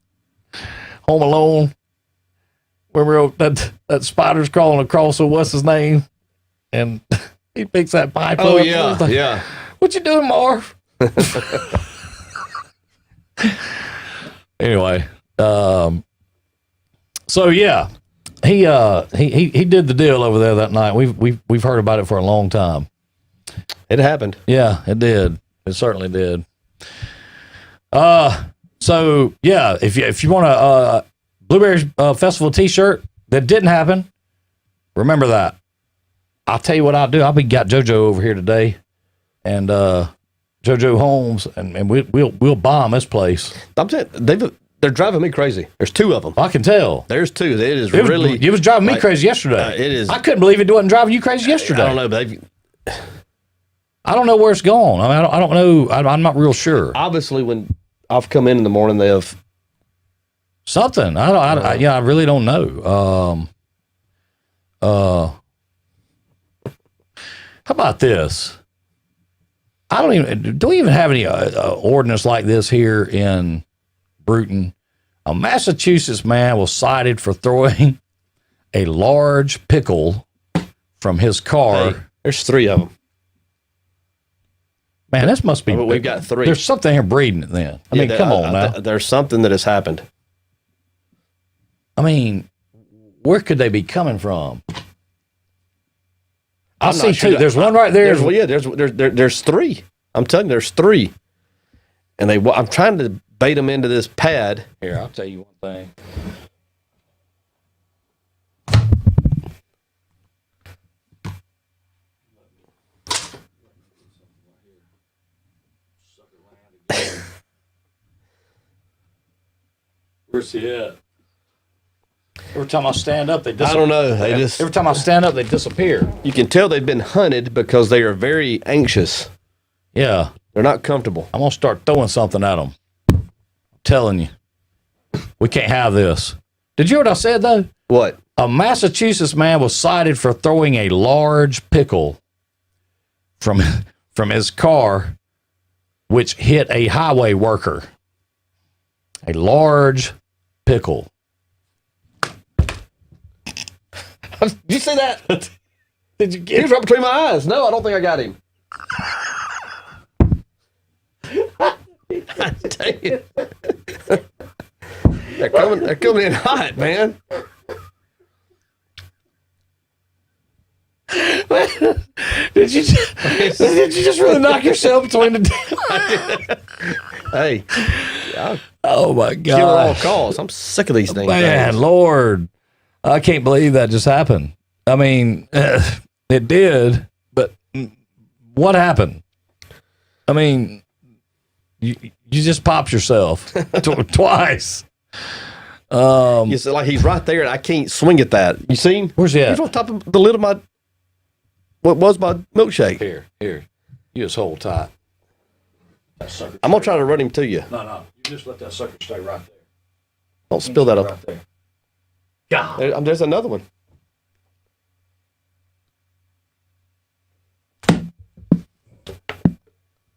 Alone. Remember that spider's crawling across, so what's his name? And he picks that pipe up. Oh, yeah, yeah. What you doing, Marv? Anyway, so yeah, he did the deal over there that night. We've heard about it for a long time. It happened. Yeah, it did. It certainly did. So yeah, if you want a Blueberry Festival T-shirt that didn't happen, remember that. I'll tell you what I'll do. Got JoJo over here today, and JoJo Holmes, and we'll bomb this place. I'm saying they're driving me crazy. There's two of them. I can tell. There's two. It was driving me crazy yesterday. It is. I couldn't believe it wasn't driving you crazy yesterday. I don't know, but I don't know where it's gone. I mean, I don't know. I'm not real sure. Obviously, when I've come in the morning, they have something. I really don't know. How about this? Do we even have any ordinance like this here in Bruton? A Massachusetts man was cited for throwing a large pickle from his car. Hey, there's three of them. Man, this must be. We've got three. There's something here breeding it then. I mean, come on now. There's something that has happened. I mean, where could they be coming from? I see two. There's one right there. There's three. I'm telling you, there's three. And I'm trying to bait them into this pad. Here, I'll tell you one thing. Where's he at? Every time I stand up, they disappear. I don't know. They just, Every time I stand up, they disappear. you can tell they've been hunted because they are very anxious. Yeah. They're not comfortable. I'm going to start throwing something at them. I'm telling you. We can't have this. Did you hear what I said, though? What? A Massachusetts man was cited for throwing a large pickle from his car, which hit a highway worker. A large pickle. Did you see that? Did you He get was right between my eyes. No, I don't think I got him. Dang it. They're coming in hot, man. Did you just really knock yourself between the Hey, I'll Oh my kill at all god. costs. I'm sick of these things. Man, Lord. I can't believe that just happened. I mean, it did, but what happened? I mean, you just popped yourself twice. You see, like he's right there, and I can't swing at that. You see him? Where's he at? He's on top of the lid of my, what was my milkshake. Here. You just hold tight. That sucker. I'm gonna try to run him to you. No. You just let that sucker stay right there. Don't spill that up. Right there. God. There's another one.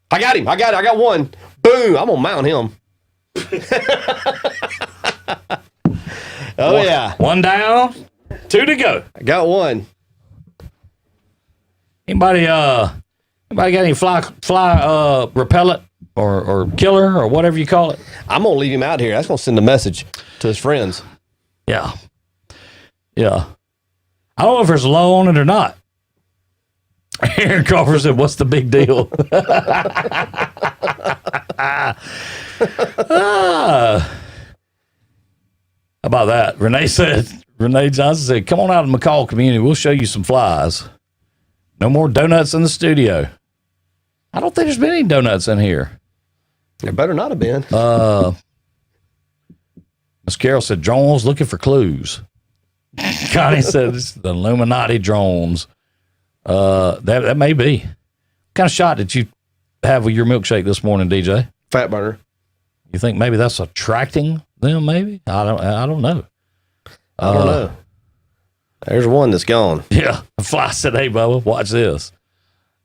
I got him. I got one. Boom. I'm gonna mount him. Yeah. One down, two to go. I got one. Anybody got any fly repellent or killer or whatever you call it? I'm gonna leave him out here. That's gonna send a message to his friends. Yeah. I don't know if there's a low on it or not. Aaron Crawford said, "What's the big deal?" How about that? Renee Johnson said, "Come on out to the McCall community. We'll show you some flies. No more donuts in the studio." I don't think there's been any donuts in here. There better not have been. Miss Carol said, "Drones looking for clues." Connie said, "It's the Illuminati drones." That may be. What kind of shot did you have with your milkshake this morning, DJ? Fat burner. You think maybe that's attracting them? Maybe I don't know. I don't know. There's one that's gone. Yeah, the fly said, "Hey, Bubba, watch this."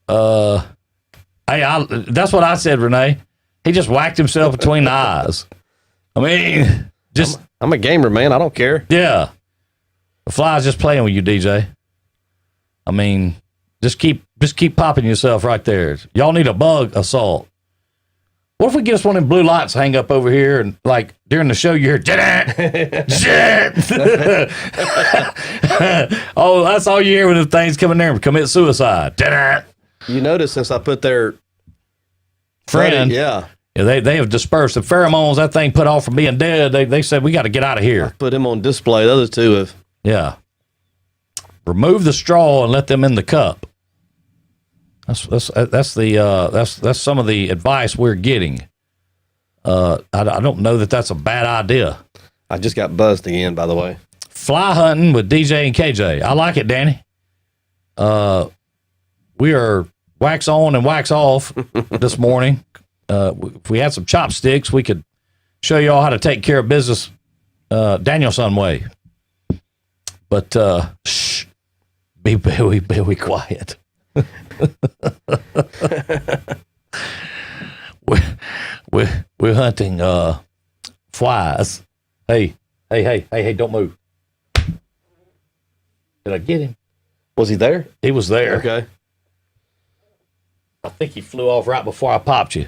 Hey, that's what I said, Renee. He just whacked himself between the eyes. I mean, just I'm a gamer, man. I don't care. yeah. The fly's just playing with you, DJ. I mean, just keep popping yourself right there. Y'all need a bug assault. What if we get us one of them blue lights hang up over here and like during the show you hear oh, that's all you hear when the things come in there and commit suicide. You notice since I put their Friend. yeah, they have dispersed the pheromones that thing put off from being dead. They said we got to get out of here. put him on display. The other two have. Yeah. Remove the straw and let them in the cup. That's some of the advice we're getting. I don't know that that's a bad idea. I just got buzzed again, by the way. Fly hunting with DJ and KJ. I like it, Danny. We are wax on and wax off this morning. If we had some chopsticks, we could show you all how to take care of business Danielson way. But shh, be very quiet. we're hunting flies. Hey, don't move. Did I get him? Was he there? He was there. Okay. I think he flew off right before I popped you.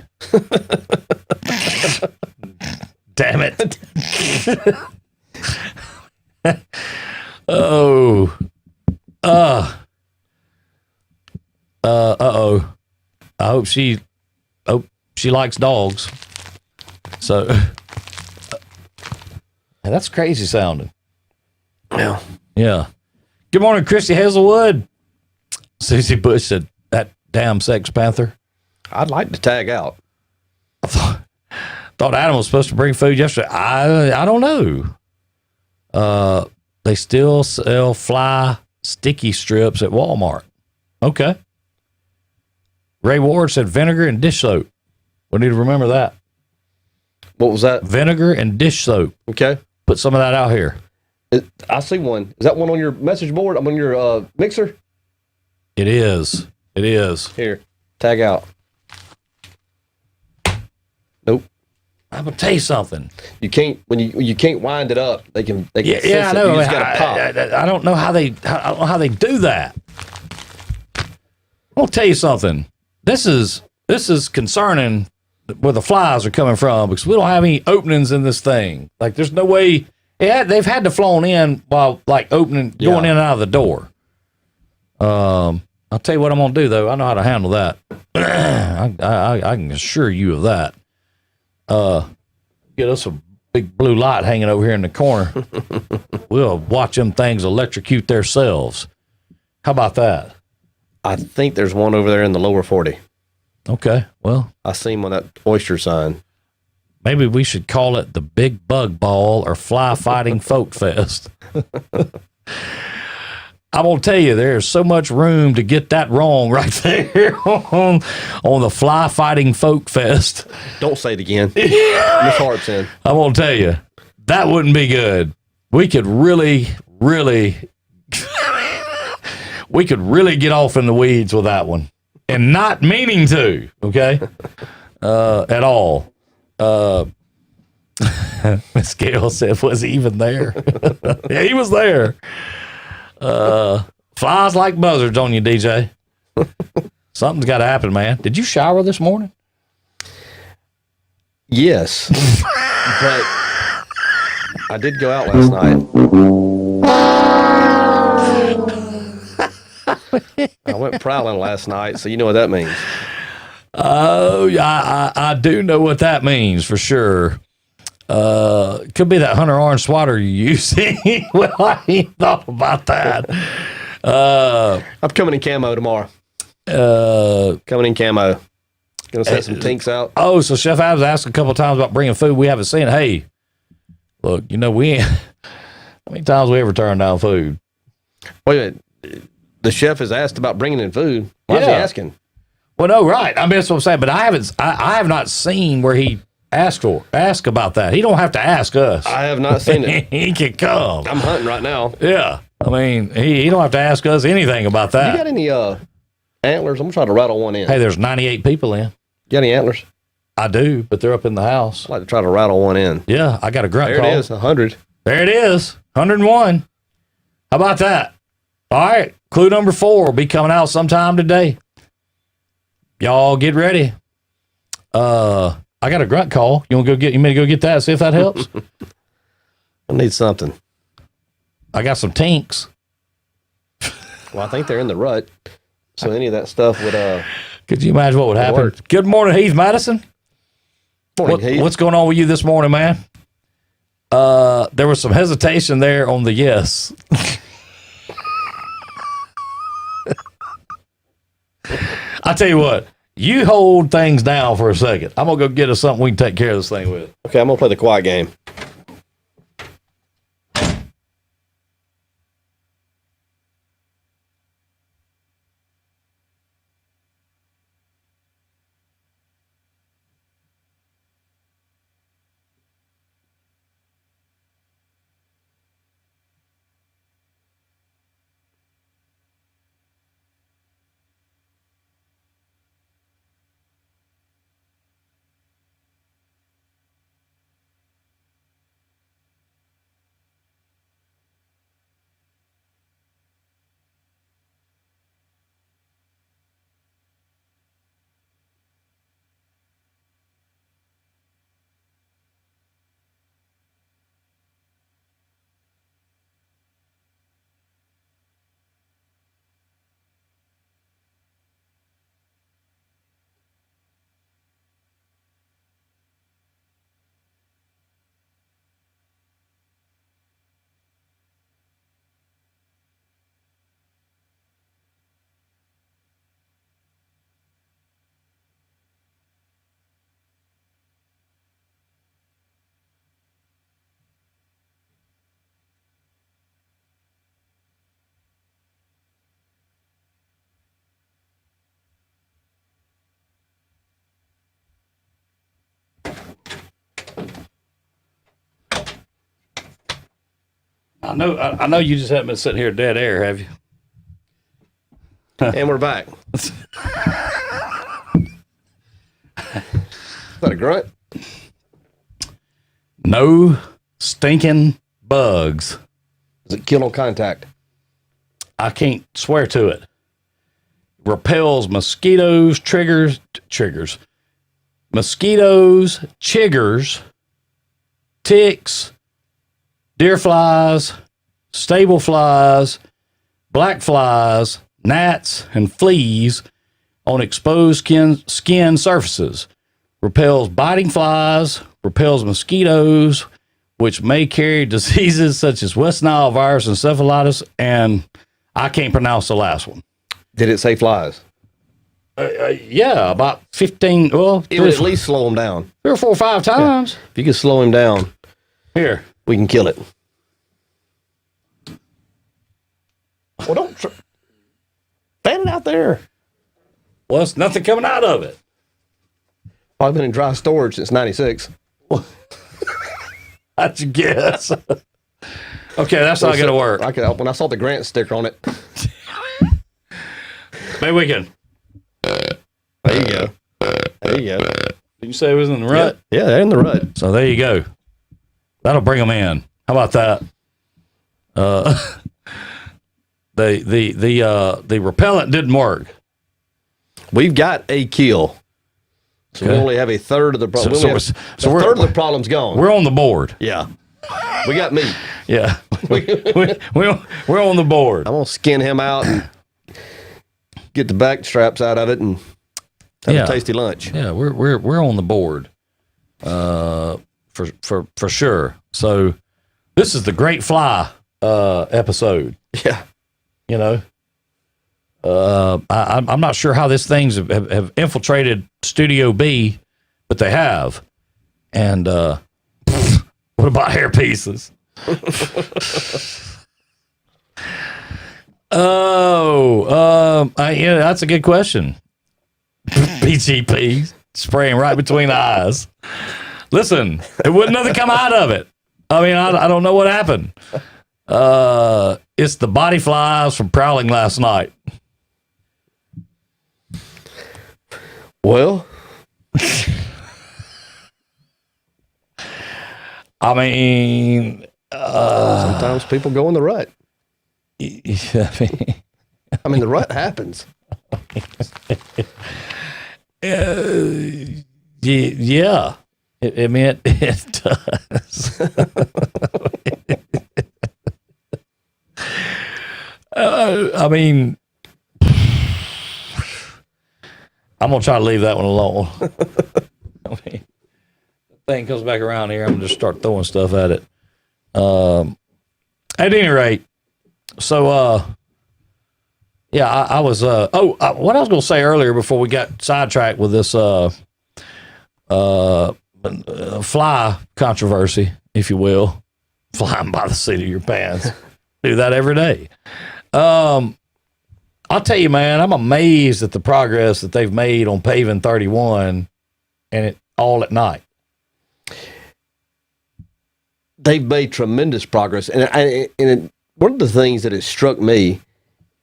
Damn it. Oh. Uh-oh. I hope she likes dogs. So that's crazy sounding. Yeah. Yeah. Good morning, Christy Hazelwood. Susie Bush said, "That damn Sex Panther." I'd like to tag out. Thought Adam was supposed to bring food yesterday. I don't know. They still sell fly sticky strips at Walmart. Okay. Ray Ward said vinegar and dish soap. We need to remember that. What was that? Vinegar and dish soap. Okay. Put some of that out here. I see one. Is that one on your message board? I'm on your mixer? It is. It is. Here. Tag out. Nope. I'm gonna tell you something. You can't when you can't wind it up. They can Yeah, sense I it. know. You just gotta pop. I don't know how they. I don't know how they do that. I'll tell you something. This is concerning where the flies are coming from because we don't have any openings in this thing. Like, there's no way. They've had to flown in while like opening, going in and out of the door. I'll tell you what I'm gonna do though. I know how to handle that. I can assure you of that. Get us a big blue light hanging over here in the corner. We'll watch them things electrocute themselves. How about that? I think there's one over there in the lower 40. Okay, well, I seen one, that oyster sign. maybe we should call it the Big Bug Ball or Fly Fighting Folk Fest. I'm going to tell you, there's so much room to get that wrong right there on the Fly Fighting Folk Fest. Don't say it again. Miss Hart's in. I'm going to tell you, that wouldn't be good. We could really, really, we could really get off in the weeds with that one. And not meaning to, okay? At all. Miss Gail said, was he even there? Yeah, he was there. Flies like buzzards on you, DJ. Something's got to happen, man. Did you shower this morning? Yes. But I did go out last night. I went prowling last night, so you know what that means. Oh, yeah, I do know what that means for sure. Could be that Hunter Orange swatter you're using. Well, I ain't thought about that. I'm coming in camo tomorrow. Coming in camo. Gonna set some tinks out. Oh, so Chef Abs asked a couple of times about bringing food we haven't seen. Hey, look, we ain't. How many times we ever turned down food? Wait a minute. The chef has asked about bringing in food. Why is he asking? Well, no, right. I mean, that's what I'm saying. But I have not seen where he ask about that. He don't have to ask us. I have not seen it. He can come. I'm hunting right now. Yeah. I mean, he don't have to ask us anything about that. You got any antlers? I'm gonna try to rattle one in. Hey, there's 98 people in. You got any antlers? I do, but they're up in the house. I'd like to try to rattle one in. Yeah, I got a grunt There call. it is, 100. There it is, 101. How about that? All right, clue number 4 will be coming out sometime today. Y'all get ready. I got a grunt call. You want to go get? You may go get that. See if that helps. I need something. I got some tinks. Well, I think they're in the rut. So any of that stuff would Could you imagine what would happen? work. Good morning, Heath Madison. morning, Heath. What's going on with you this morning, man? There was some hesitation there on the yes. I tell you what, you hold things down for a second. I'm gonna go get us something we can take care of this thing with. Okay, I'm gonna play the quiet game. I know you just haven't been sitting here dead air, have you? And we're back. Is that a grunt? No stinking bugs. Is it kill on contact? I can't swear to it. Repels mosquitoes, triggers, mosquitoes, chiggers, ticks, deer flies, stable flies, black flies, gnats, and fleas on exposed skin surfaces. Repels biting flies, repels mosquitoes, which may carry diseases such as West Nile virus, encephalitis, and I can't pronounce the last one. Did it say flies? Yeah, about 15, well, It would at least slow him down. 3 or 4 or 5 times. Yeah. If you can slow him down, Here. we can kill it. Well, don't stand it out there. Well, it's nothing coming out of it. I've been in dry storage since '96. How'd you guess? Okay, that's not going to work. When I saw the Grant sticker on it. Maybe we can. There you go. There you go. Did you say it was in the rut? Yeah, they're in the rut. So there you go. That'll bring them in. How about that? The repellent didn't work. We've got a kill. So we only have a third of the problem. So a third of the problem's gone. We're on the board. Yeah. We got meat. Yeah. we're on the board. I'm going to skin him out and get the back straps out of it and have a tasty lunch. Yeah, we're on the board. For sure. So this is the Great Fly episode. Yeah. You know, I'm not sure how these things have infiltrated Studio B, but they have. And what about hair pieces? Yeah, that's a good question. PGP spraying right between the eyes. Listen, it wouldn't nothing come out of it. I mean, I don't know what happened. It's the body flies from prowling last night. Well, I mean, sometimes people go in the rut. I mean, the rut happens. Yeah. It does. I mean, I'm going to try to leave that one alone. I mean, the thing comes back around here, I'm going to just start throwing stuff at it. At any rate, so, yeah, I was, what I was going to say earlier before we got sidetracked with this, fly controversy, if you will, flying by the seat of your pants. Do that every day. I'll tell you, man, I'm amazed at the progress that they've made on paving 31 and it all at night. They've made tremendous progress. And one of the things that has struck me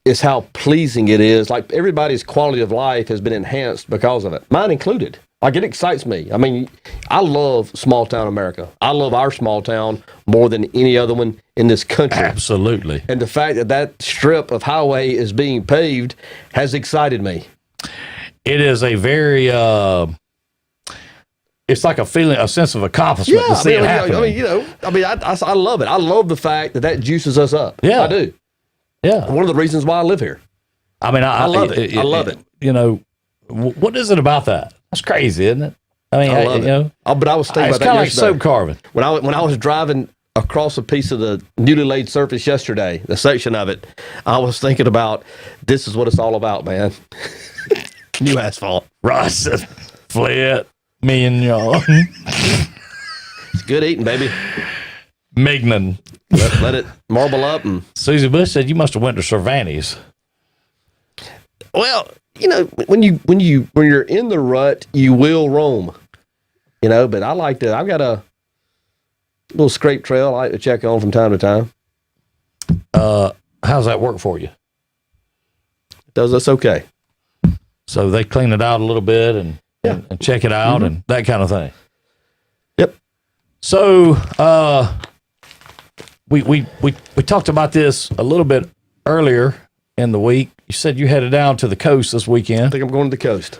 is how pleasing it is. Like, everybody's quality of life has been enhanced because of it, mine included. Like, it excites me. I mean, I love small town America. I love our small town more than any other one in this country. Absolutely. And the fact that that strip of highway is being paved has excited me. It is a very, it's like a feeling, a sense of accomplishment to see it happen. I love it. I love the fact that juices us up. Yeah. I do. Yeah. One of the reasons why I live here. I mean, I love it. I love it. You know, what is it about that? That's crazy, isn't it? I mean, I love it. You know, But I was thinking it's about that kind of like yesterday. soap carving. When I was driving across a piece of the newly laid surface yesterday, the section of it, I was thinking about, this is what it's all about, man. New asphalt. Ross said, flit, mignon. It's good eating, baby. Mignon. Let it marble up. And Susie Bush said, you must have went to Cervantes. well, you know, when you're in the rut, you will roam. You know, but I like to. I've got a little scrape trail I like to check on from time to time. how's that work for you? Does us okay. So they clean it out a little bit and check it out and that kind of thing. Yep. So we talked about this a little bit earlier in the week. You said you headed down to the coast this I weekend. think I'm going to the coast.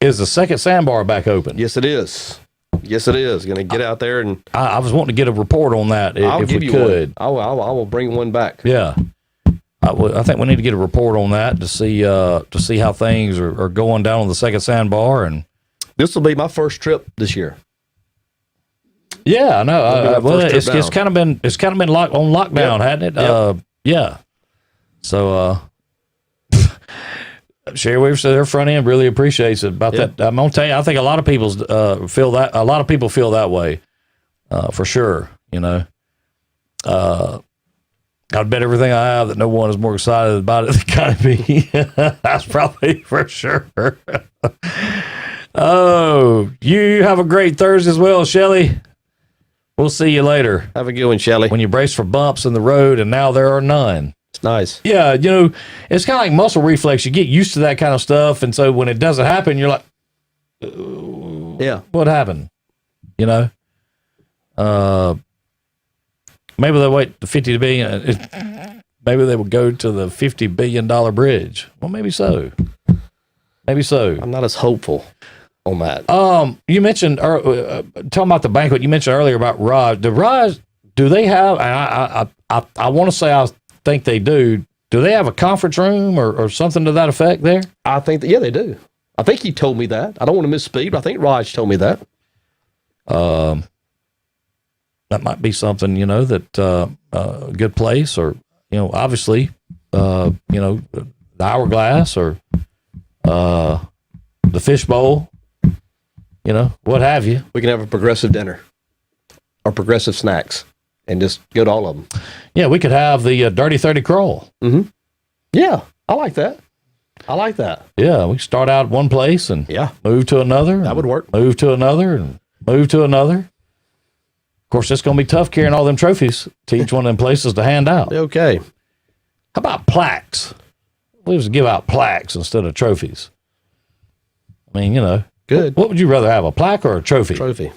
Is the second sandbar back open? Yes, it is. Yes, it is. Going to get out there and I was wanting to get a report on that I'll if give we you could. one. I will bring one back. Yeah. I think we need to get a report on that to see how things are going down on the second sandbar. And This will be my first trip this year. yeah, I know. Well, first trip it's kind of been on lockdown, hadn't it? Yep. Yeah. So Sherry Weaver said her front end really appreciates it about that. I'm gonna tell you, I think a lot of people feel that. A lot of people feel that way, for sure. You know. I'd bet everything I have that no one is more excited about it than kind of me. That's probably for sure. Oh, you have a great Thursday as well, Shelly. We'll see you later. Have a good one, Shelley. When you brace for bumps in the road, and now there are none. It's nice. Yeah, you know, it's kind of like muscle reflex. You get used to that kind of stuff, and so when it doesn't happen, you're like, Yeah. what happened? You know? Maybe they'll wait the 50 billion. Maybe they will go to the $50 billion bridge. Well, maybe so. Maybe so. I'm not as hopeful on that. You mentioned talking about the banquet. You mentioned earlier about Raj. Do they have? And I want to say I think they do. Do they have a conference room or something to that effect there? I think that, yeah, they do. I think he told me that. I don't want to misspeak, but I think Raj told me that. That might be something, you know, that a good place, or, you know, obviously, you know, the Hourglass or the Fishbowl, you know, what have you. We can have a progressive dinner or progressive snacks and just go to all of them. Yeah, we could have the Dirty 30 Crawl. Yeah, I like that. I like that. Yeah, we start out one place and move to another. That would work. Move to another and move to another. Of course, it's going to be tough carrying all them trophies to each one of them places to hand out. Okay. How about plaques? We just give out plaques instead of trophies. I mean, you know. Good. What would you rather have, a plaque or a trophy? Trophy.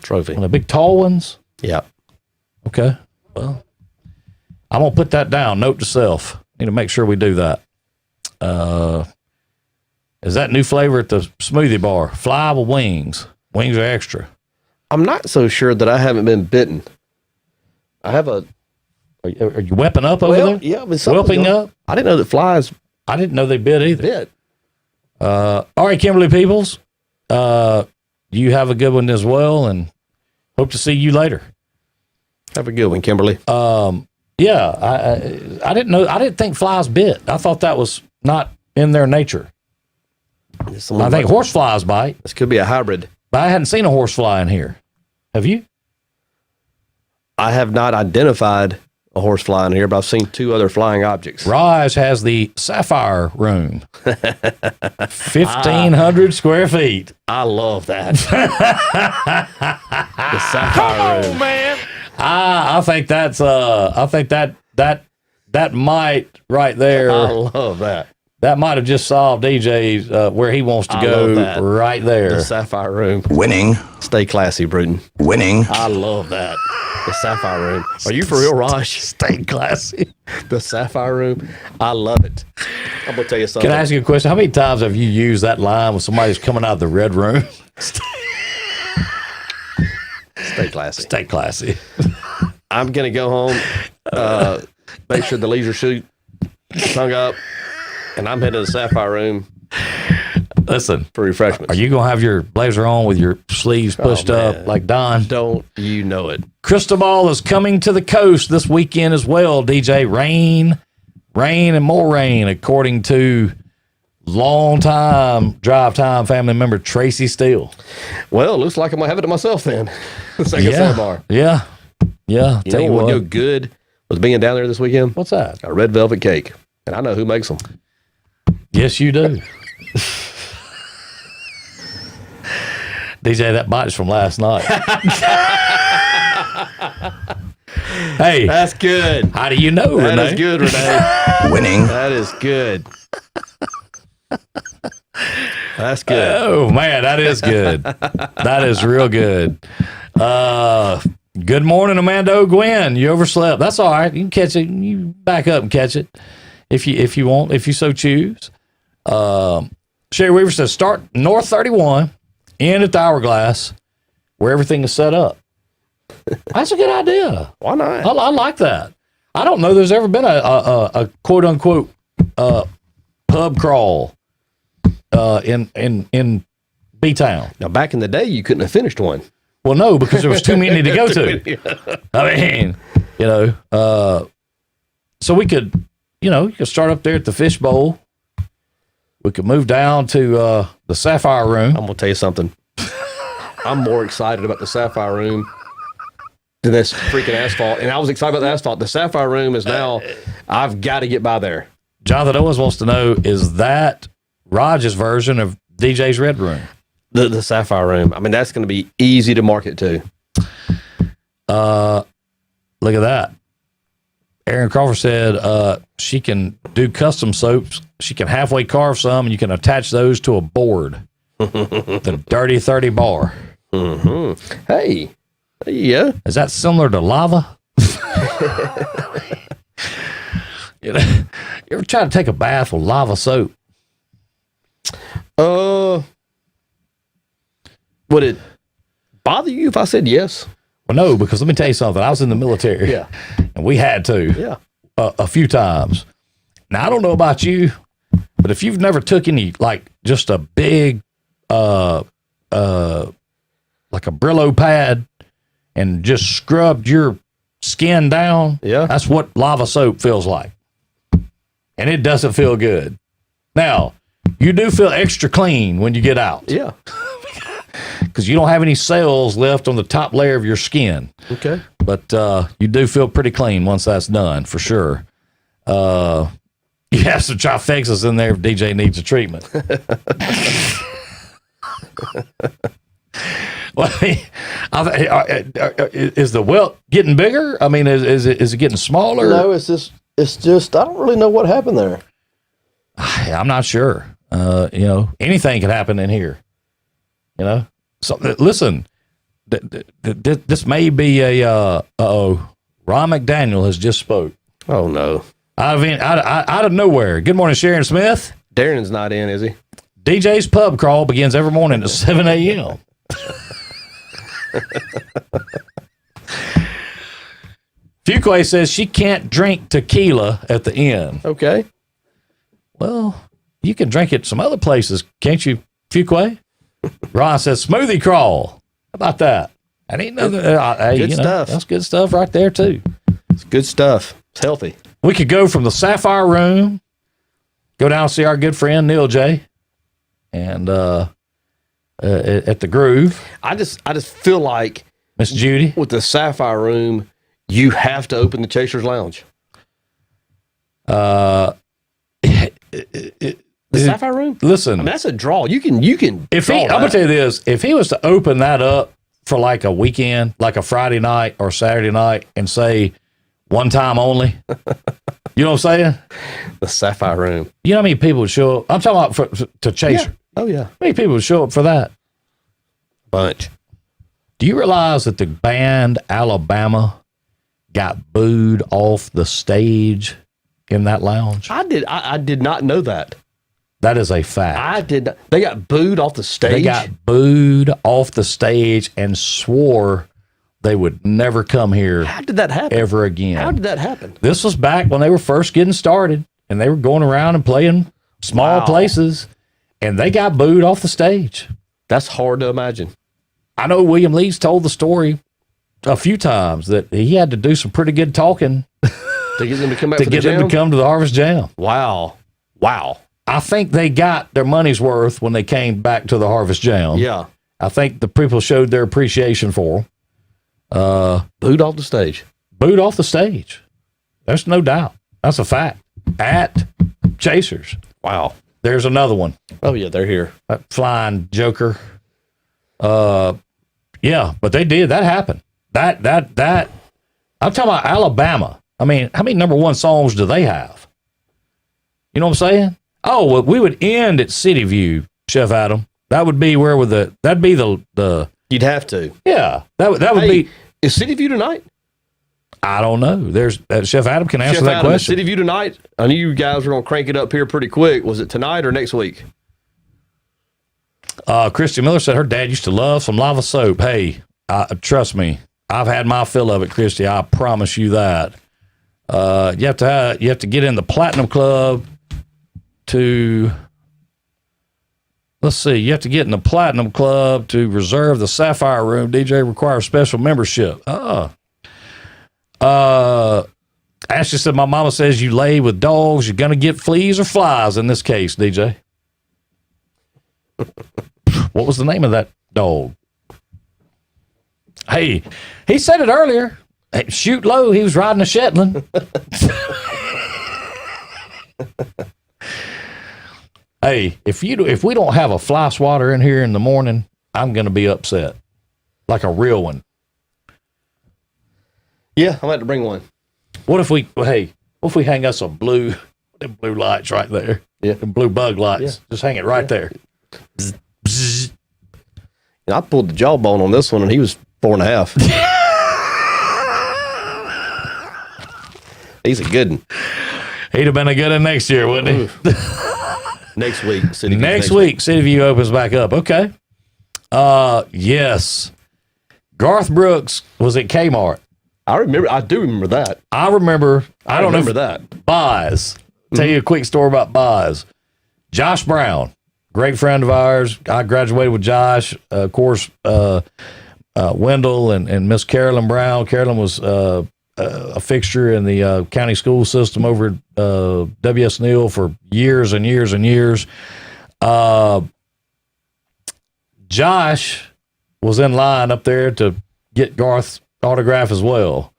Trophy. One of the big tall ones? Yeah. Okay. Well, I'm going to put that down. Note to self. Need to make sure we do that. Is that new flavor at the smoothie bar? Fly with wings. Wings are extra. I'm not so sure that I haven't been bitten. I have a. Are you wepping up over there? Yeah, but Whelping up? I didn't know that flies I didn't know they bit either. bit. All right, Kimberly Peoples. You have a good one as well, and hope to see you later. Have a good one, Kimberly. Yeah, I didn't know. I didn't think flies bit. I thought that was not in their nature. I think horse flies bite, This could be a hybrid. but I hadn't seen a horse fly in here. Have you? I have not identified a horse fly in here, but I've seen two other flying objects. Raj has the Sapphire Room, 1,500 square feet. I love that. The sapphire room. Man, I think that's that might right there. I love that. That might have just solved DJ's where he wants to I go love that. right there. The sapphire room. Winning. Stay classy, Bruton. Winning. I love that. The sapphire room. Are you for real, Raj? Stay classy. The sapphire room. I love it. I'm gonna tell you something. Can I ask you a question? How many times have you used that line when somebody's coming out of the red room? Stay classy. Stay classy. I'm gonna go home. Make sure the leisure suit is hung up, and I'm heading to the sapphire room Listen, for refreshments. are you going to have your blazer on with your sleeves pushed up man. like Don? Don't you know it? Cristobal is coming to the coast this weekend as well, DJ. Rain, and more rain, according to longtime Drive Time family member Tracy Steele. Well, it looks like I'm gonna have it to myself then. The second sandbar. Yeah. You know what would go good with being down there this weekend? What's that? A red velvet cake, and I know who makes them. Yes, you do. DJ, that bite's from last night. Hey, That's good. how do you know, That Renee? is good, Renee. Winning. That is good. That's good. Oh man, that is good. That is real good. Good morning, Amanda O'Gwen. You overslept. That's all right. You can catch it. You back up and catch it if you want, if you so choose. Sherry Weaver says start North 31, end at the Hourglass, where everything is set up. That's a good idea. Why not? I like that. I don't know there's ever been a quote unquote pub crawl in B Town. Now, back in the day, you couldn't have finished one. Well, no, because there was too many to go to. I mean, so we could, you could start up there at the Fishbowl. We could move down to the Sapphire Room. I'm gonna tell you something. I'm more excited about the Sapphire Room than this freaking asphalt. And I was excited about the asphalt. The Sapphire Room is now. I've got to get by there. Jonathan always wants to know, is that Raj's version of DJ's Red Room? The Sapphire Room. I mean, that's going to be easy to market to. Look at that. Aaron Crawford said she can do custom soaps. She can halfway carve some, and you can attach those to a board. The Dirty 30 bar. Mm-hmm. Hey, yeah. Is that similar to lava? You ever try to take a bath with lava soap? Would it bother you if I said yes? Well, no, because let me tell you something. I was in the military. Yeah. And we had to. Yeah. A few times. Now, I don't know about you, but if you've never took any, like, just a big, like a Brillo pad and just scrubbed your skin down, Yeah. that's what lava soap feels like. And it doesn't feel good. Now, you do feel extra clean when you get out Yeah. because you don't have any cells left on the top layer of your skin. Okay. But you do feel pretty clean once that's done, for sure. You have some trifexas in there if DJ needs a treatment. Well, is the welt getting bigger? I mean, is it getting smaller? No, it's just I don't really know what happened there. I'm not sure. Anything can happen in here. So listen, this may be a Ron McDaniel has just spoke Oh no, out of nowhere. Good morning, Sharon Smith. Darren's not in, is he? DJ's pub crawl begins every morning at 7 a.m. Fuquay says she can't drink tequila at the inn. Okay. Well, you can drink it some other places, can't you, Fuquay? Ron says smoothie crawl. How about that? That ain't nothing. Good stuff. That's good stuff right there too. It's good stuff. It's healthy. We could go from the Sapphire Room, go down and see our good friend Neil J, and at the Groove, I just feel like Miss Judy. with the Sapphire Room, you have to open the Chasers Lounge. The Sapphire Room? Listen, I mean, that's a draw. You can if draw he, I'm that. gonna tell you this: if he was to open that up for like a weekend, like a Friday night or Saturday night, and say one time only, you know what I'm saying? The Sapphire Room. You know how many people would show up? I'm talking about to Chaser. Oh yeah. How many people would show up for that? Bunch. Do you realize that the band Alabama got booed off the stage in that lounge? I did not know that. That is a fact. I did not. They got booed off the stage. They got booed off the stage and swore they would never come here How did that happen? ever again. How did that happen? This was back when they were first getting started and they were going around and playing small Wow. places, and they got booed off the stage. That's hard to imagine. I know William Lee's told the story a few times that he had to do some pretty good talking To get them to come back to for get the them jam? to come to the Harvest Jam. Wow. I think they got their money's worth when they came back to the Harvest Jam. Yeah. I think the people showed their appreciation for them. Booed off the stage. Booed off the stage. There's no doubt. That's a fact. At Chasers. Wow. There's another one. Oh yeah, they're here. That flying joker. Yeah, but they did. That happened. That I'm talking about Alabama. I mean, how many number one songs do they have? You know what I'm saying? Oh, well, we would end at City View, Chef Adam. That would be where with that'd be the. You'd have to. Yeah, that would be. Is City View tonight? I don't know. There's Chef Adam can answer Chef that Adam, question. City View tonight? I knew you guys were going to crank it up here pretty quick. Was it tonight or next week? Christy Miller said her dad used to love some lava soap. Hey, trust me, I've had my fill of it, Christy. I promise you that. You have to get in the Platinum Club to. Let's see. You have to get in the Platinum Club to reserve the Sapphire Room. DJ requires special membership. Ashley said, my mama says you lay with dogs, you're going to get fleas or flies in this case, DJ. What was the name of that dog? Hey, he said it earlier. Hey, shoot low, he was riding a Shetland. Hey, if we don't have a fly swatter in here in the morning, I'm going to be upset. Like a real one. Yeah, I'm about to bring one. What if we hang us them blue lights right there? Yeah. Them blue bug lights. Yeah. Just hang it right there. Bzz, bzz. And I pulled the jawbone on this one, and he was 4.5. He's a good one. He'd have been a good one next year, wouldn't he? Next week. Next week, City View opens back up. Okay. Yes. Garth Brooks was at Kmart. I do remember that. I remember. I don't remember know that. Boz. Tell you a quick story about Boz. Josh Brown, great friend of ours. I graduated with Josh. Of course, Wendell and Miss Carolyn Brown. Carolyn was a fixture in the county school system over at W.S. Neal for years and years and years. Josh was in line up there to get Garth's autograph as well,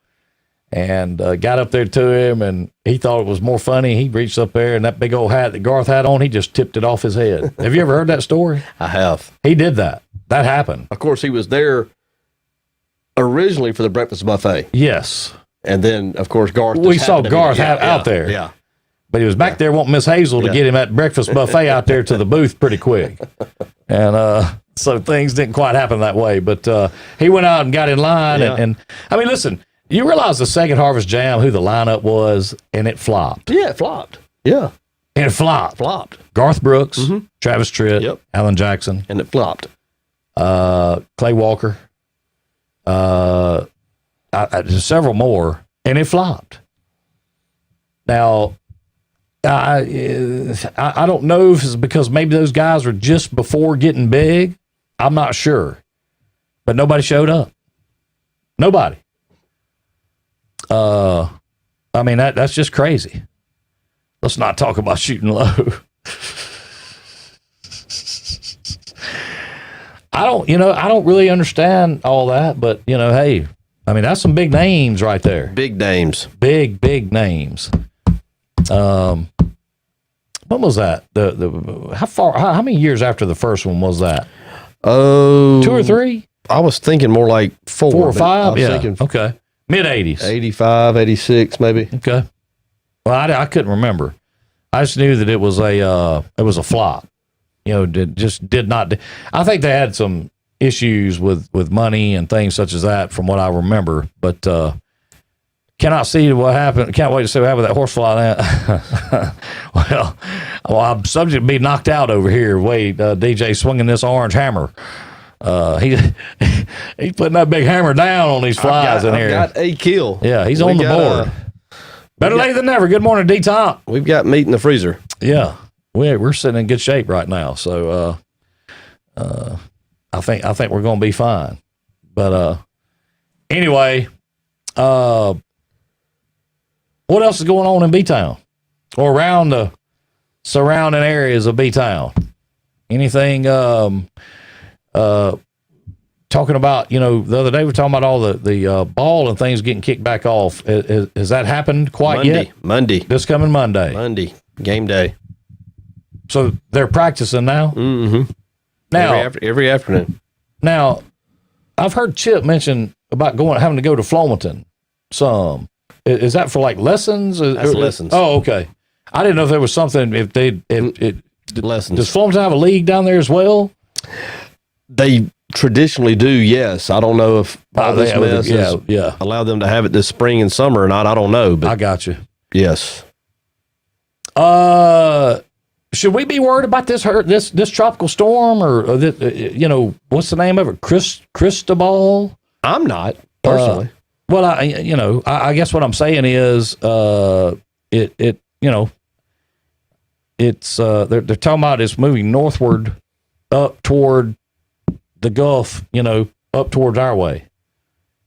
and got up there to him, and he thought it was more funny. He reached up there, and that big old hat that Garth had on, he just tipped it off his head. Have you ever heard that story? I have. He did that. That happened. Of course, he was there originally for the breakfast buffet. Yes. And then, of course, Garth. We saw Garth out there. Yeah. But he was back there wanting Miss Hazel to get him that breakfast buffet out there to the booth pretty quick. And so things didn't quite happen that way. But he went out and got in line. Yeah. And I mean, listen, you realize the second Harvest Jam, who the lineup was, and it flopped. Yeah, it flopped. Yeah. And it flopped. Flopped. Garth Brooks, Travis Tritt, Alan Jackson. And it flopped. Clay Walker. Several more. And it flopped. Now, I don't know if it's because maybe those guys were just before getting big. I'm not sure. But nobody showed up. Nobody. I mean, that's just crazy. Let's not talk about shooting low. I don't really understand all that, but hey, I mean, that's some big names right there. Big names. Big names. When was that? How many years after the first one was that? Oh, 2 or 3? I was thinking more like 4. 4 or 5? I was Yeah. thinking Okay. Mid-80s. 85, 86, maybe. Okay. Well, I couldn't remember. I just knew that it was a flop. Did not. I think they had some issues with money and things such as that, from what I remember. But cannot see what happened. Can't wait to see what happened with that horsefly. well, I'm subject to be knocked out over here. Wait, DJ swinging this orange hammer. He's putting that big hammer down on these flies in here. I've got a kill. Yeah, he's on the board. Better late than never. Good morning, D-Top. We've got meat in the freezer. Yeah, we're sitting in good shape right now. So I think we're going to be fine. But anyway, what else is going on in B-Town or around the surrounding areas of B-Town? Anything? Talking about, the other day we were talking about all the ball and things getting kicked back off. Has that happened quite yet? Monday. This coming Monday. Monday. Game day. So they're practicing now? Mm-hmm. Now, every afternoon. Now, I've heard Chip mention about having to go to Flomaton some. Is that for like lessons? That's lessons. Oh, okay. I didn't know if there was something. Lessons. Does Fulton have a league down there as well? They traditionally do, yes. I don't know if all this mess yeah. allow them to have it this spring and summer or not. I don't know, but I got you. yes. Should we be worried about this tropical storm or what's the name of it? Cristobal? I'm not personally. Well, I guess what I'm saying is, it's they're talking about it's moving northward up toward the Gulf, up towards our way.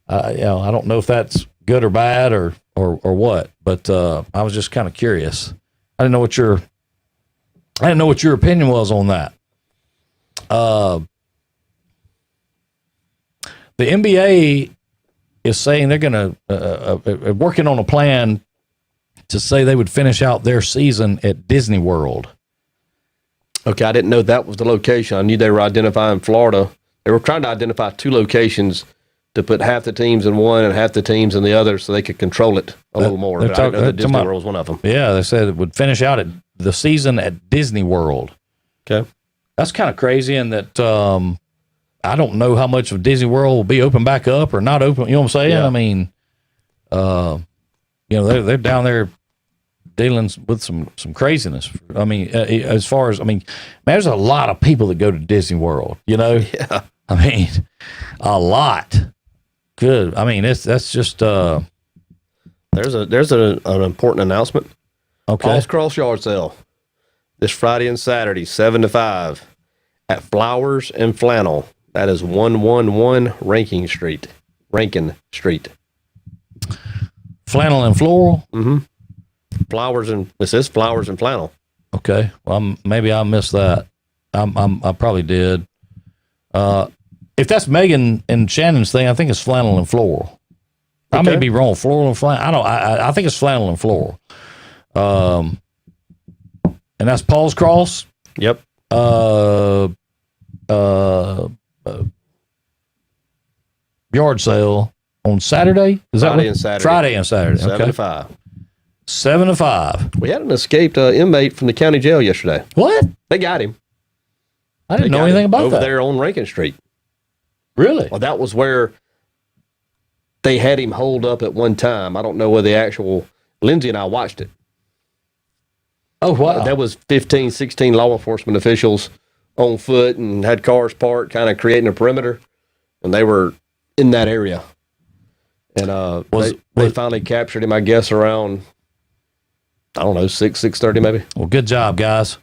I don't know if that's good or bad or what, but I was just kind of curious. I didn't know what your opinion was on that. The NBA is saying they're going to working on a plan to say they would finish out their season at Disney World. Okay, I didn't know that was the location. I knew they were identifying Florida. They were trying to identify two locations to put half the teams in one and half the teams in the other so they could control it a little more. But I know that Disney World was one of them. Yeah, they said it would finish out at the season at Disney World. Okay. That's kind of crazy in that I don't know how much of Disney World will be open back up or not open. You know what I'm saying? Yeah. I mean, they're down there dealing with some craziness. I mean, man, there's a lot of people that go to Disney World, Yeah. I mean, a lot. Good. I mean, that's just, there's an important announcement. Okay. Paul's Cross Yard Sale this Friday and Saturday, 7 to 5 at Flowers and Flannel. That is 111 Rankin Street. Flannel and floral? Mm-hmm. It says Flowers and Flannel. Okay. Well, maybe I missed that. I probably did. If that's Megan and Shannon's thing, I think it's flannel and floral. Okay. I may be wrong. Floral and flannel. I think it's flannel and floral. And that's Paul's Cross. Yep. Yard sale on Saturday. Friday and Saturday. Friday and Saturday. 7 to 5. 7 to 5. We had an escaped inmate from the county jail yesterday. What? They got him. I didn't know anything about that. Over there on Rankin Street. Really? Well, that was where they had him holed up at one time. I don't know where the actual... Lindsay and I watched it. Oh, wow. That was 15, 16 law enforcement officials on foot and had cars parked, kind of creating a perimeter. And they were in that area. And they finally captured him, I guess, around, 6:30 maybe. Well, good job, guys.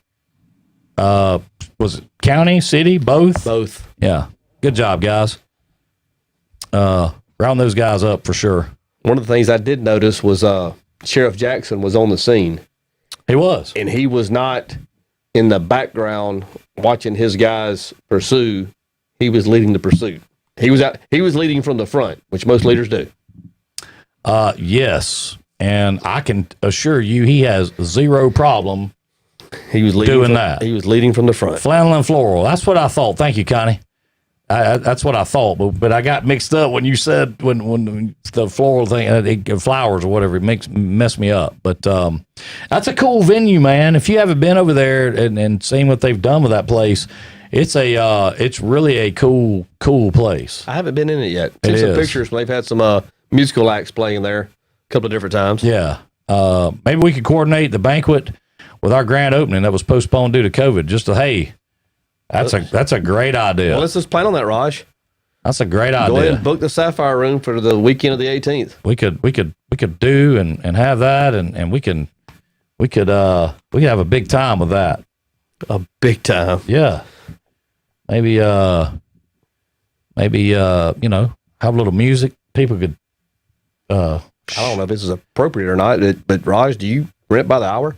Was it county, city, both? Both. Yeah. Good job, guys. Round those guys up for sure. One of the things I did notice was Sheriff Jackson was on the scene. He was. And he was not in the background watching his guys pursue. He was leading the pursuit. He was leading from the front, which most leaders do. Yes. And I can assure you he has zero problem He was leading doing that. He was leading from the front. Flannel and floral. That's what I thought. Thank you, Connie. That's what I thought, but I got mixed up when you said when the floral thing, flowers or whatever, it messed me up. But that's a cool venue, man. If you haven't been over there and seen what they've done with that place, it's really a cool place. I haven't been in it yet. Seen some pictures. They've had some musical acts playing there a couple of different times. Yeah, maybe we could coordinate the banquet with our grand opening that was postponed due to COVID. Just that's a great idea. Well, let's just plan on that, Raj. That's a great idea. Go ahead and book the Sapphire Room for the weekend of the 18th. We could do and have that and we could have a big time with that. A big time. Yeah. Maybe have a little music. People could I don't know if this is appropriate or not, but Raj, do you rent by the hour?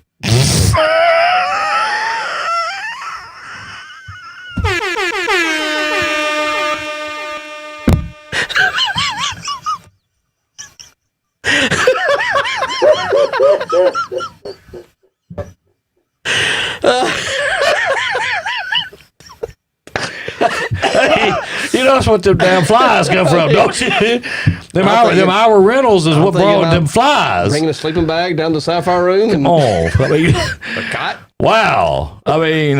Hey, that's what the damn flies come from, don't you? Them hour rentals is what brought them flies. Bringing a sleeping bag down to the sapphire room. And I mean, a cot. wow. I mean,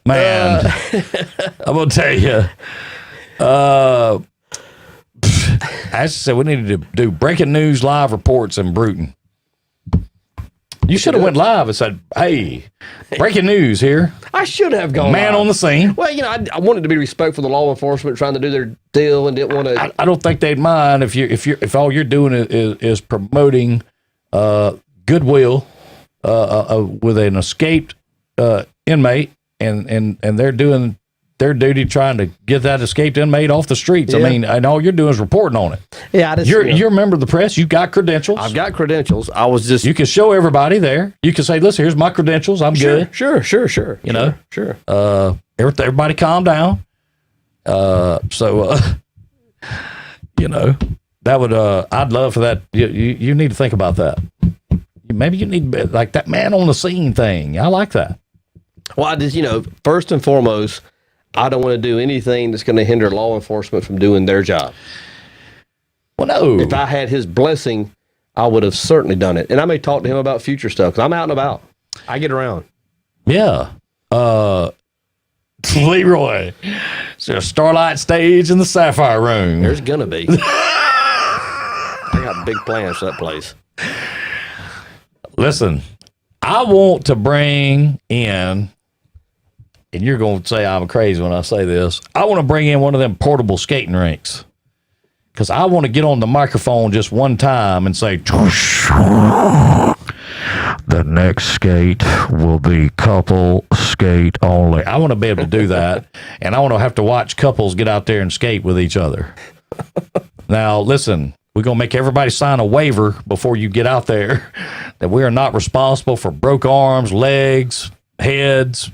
man, I'm gonna tell you. I said we needed to do breaking news live reports in Bruton. You should have went live and said, "Hey, breaking news here." I should have gone. Man live. on the scene. Well, I wanted to be respectful of law enforcement trying to do their deal and didn't want to. I don't think they'd mind if all you're doing is promoting goodwill with an escaped inmate and they're doing their duty trying to get that escaped inmate off the streets. Yeah. I mean, and all you're doing is reporting on it. Yeah, you're a member of the press. You've got credentials. I've got credentials. I was just. You can show everybody there. You can say, "Listen, here's my credentials. I'm good." Sure. Everybody, calm down. That would. I'd love for that. You need to think about that. Maybe you need like that man on the scene thing. I like that. Well, I just, first and foremost, I don't want to do anything that's going to hinder law enforcement from doing their job. Well, no. If I had his blessing, I would have certainly done it. And I may talk to him about future stuff because I'm out and about. I get around. Yeah. Leroy. Is there a Starlight stage in the Sapphire Room? There's going to be. I got big plans for that place. Listen, I want to bring in, and you're going to say I'm crazy when I say this, I want to bring in one of them portable skating rinks because I want to get on the microphone just one time and say, the next skate will be couple skate only. I want to be able to do that, and I want to have to watch couples get out there and skate with each other. Now, listen. We're going to make everybody sign a waiver before you get out there that we are not responsible for broke arms, legs, heads,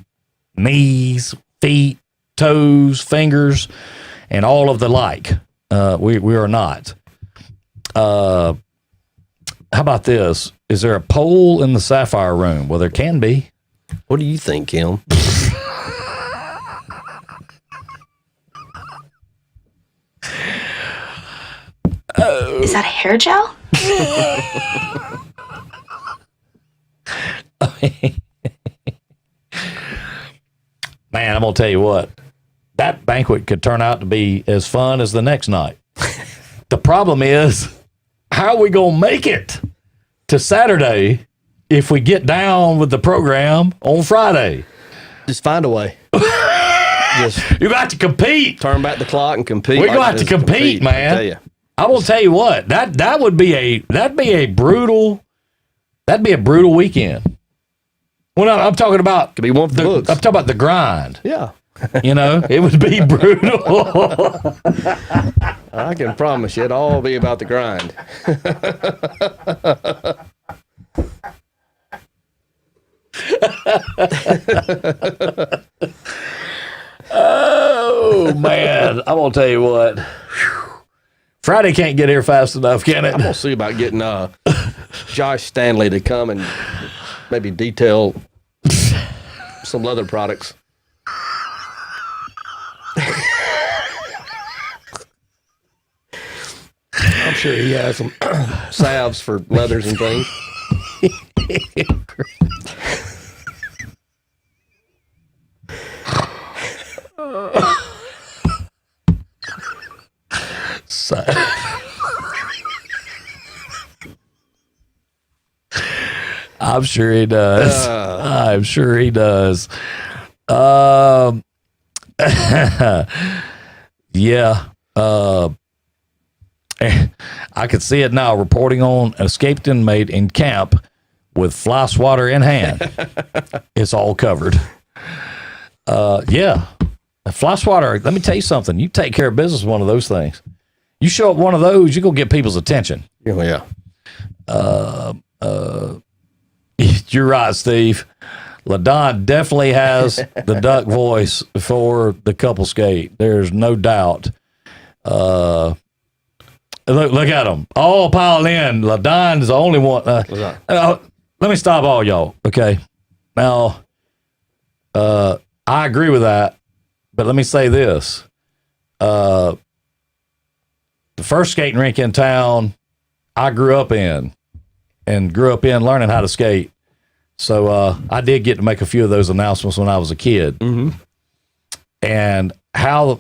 knees, feet, toes, fingers, and all of the like. We are not. How about this? Is there a pole in the Sapphire Room? Well, there can be. What do you think, Kim? Is that a hair gel? Man, I'm going to tell you what. That banquet could turn out to be as fun as the next night. The problem is, how are we going to make it to Saturday if we get down with the program on Friday? Just find a way. You got to compete. Turn back the clock and compete. We're going to have to compete, man. I tell you. I will tell you what, that'd be a brutal weekend. When I'm talking about, could be one for the books. I'm talking about the grind. Yeah, it would be brutal. I can promise you, it'll all be about the grind. Oh man, I'm gonna tell you what. Friday can't get here fast enough, can it? I'm going to see about getting Josh Stanley to come and maybe detail some leather products. I'm sure he has some salves for leathers and things. I'm sure he does. I'm sure he does. Yeah. I could see it now, reporting on an escaped inmate in camp with fly swatter in hand. It's all covered. Yeah. A fly swatter, let me tell you something. You take care of business with one of those things. You show up one of those, you're going to get people's attention. Oh, yeah. You're right, Steve. LaDon definitely has the duck voice for the couple skate. There's no doubt. Look at them. All piled in. LaDon is the only one. Let me stop all y'all, okay? Now, I I agree with that. But let me say this. The first skating rink in town I grew up in learning how to skate. So I did get to make a few of those announcements when I was a kid. Mm-hmm. And how,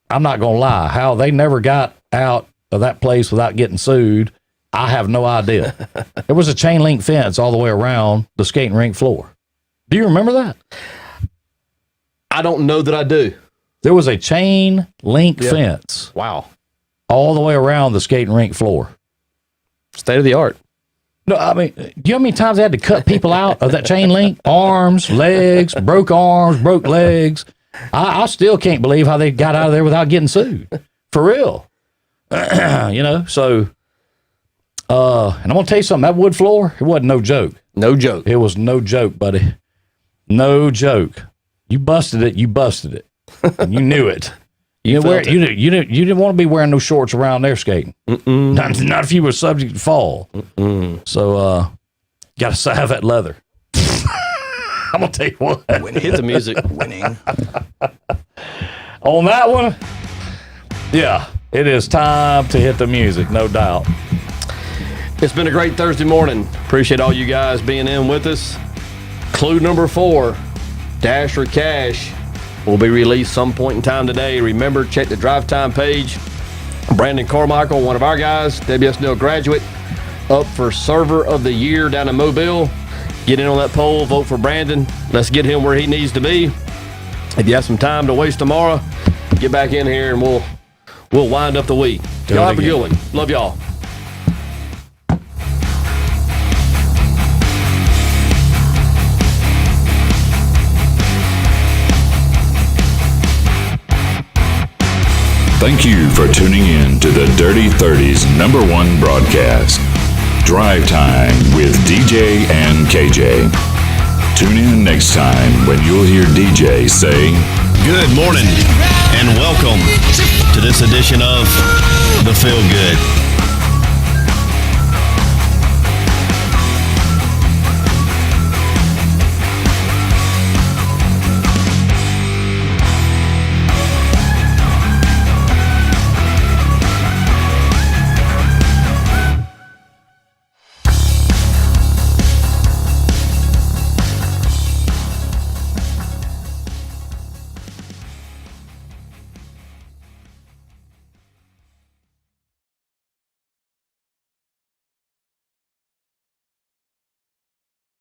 I'm not going to lie, how they never got out of that place without getting sued, I have no idea. There was a chain link fence all the way around the skating rink floor. Do you remember that? I don't know that I do. There was a chain link fence. Wow. All the way around the skating rink floor. State of the art. No, I mean, do you know how many times they had to cut people out of that chain link? Arms, legs, broke legs. I still can't believe how they got out of there without getting sued. For real. So, and I'm going to tell you something, that wood floor, it wasn't no joke. No joke. It was no joke, buddy. No joke. You busted it. And you knew it. You didn't want to be wearing no shorts around there skating. Not if you were subject to fall. So, got to have that leather. I'm going to tell you what. Hit the music. Winning. On that one, yeah, it is time to hit the music, no doubt. It's been a great Thursday morning. Appreciate all you guys being in with us. Clue number 4, Dash or Cash, will be released some point in time today. Remember, check the drive time page. Brandon Carmichael, one of our guys, WSNL graduate, up for Server of the Year down in Mobile. Get in on that poll, vote for Brandon. Let's get him where he needs to be. If you have some time to waste tomorrow, get back in here and we'll wind up the week. Y'all have a good one. Love y'all. Thank you for tuning in to the Dirty 30's #1 broadcast, Drive Time with DJ and KJ. Tune in next time when you'll hear DJ say, "Good morning and welcome to this edition of The Feel Good."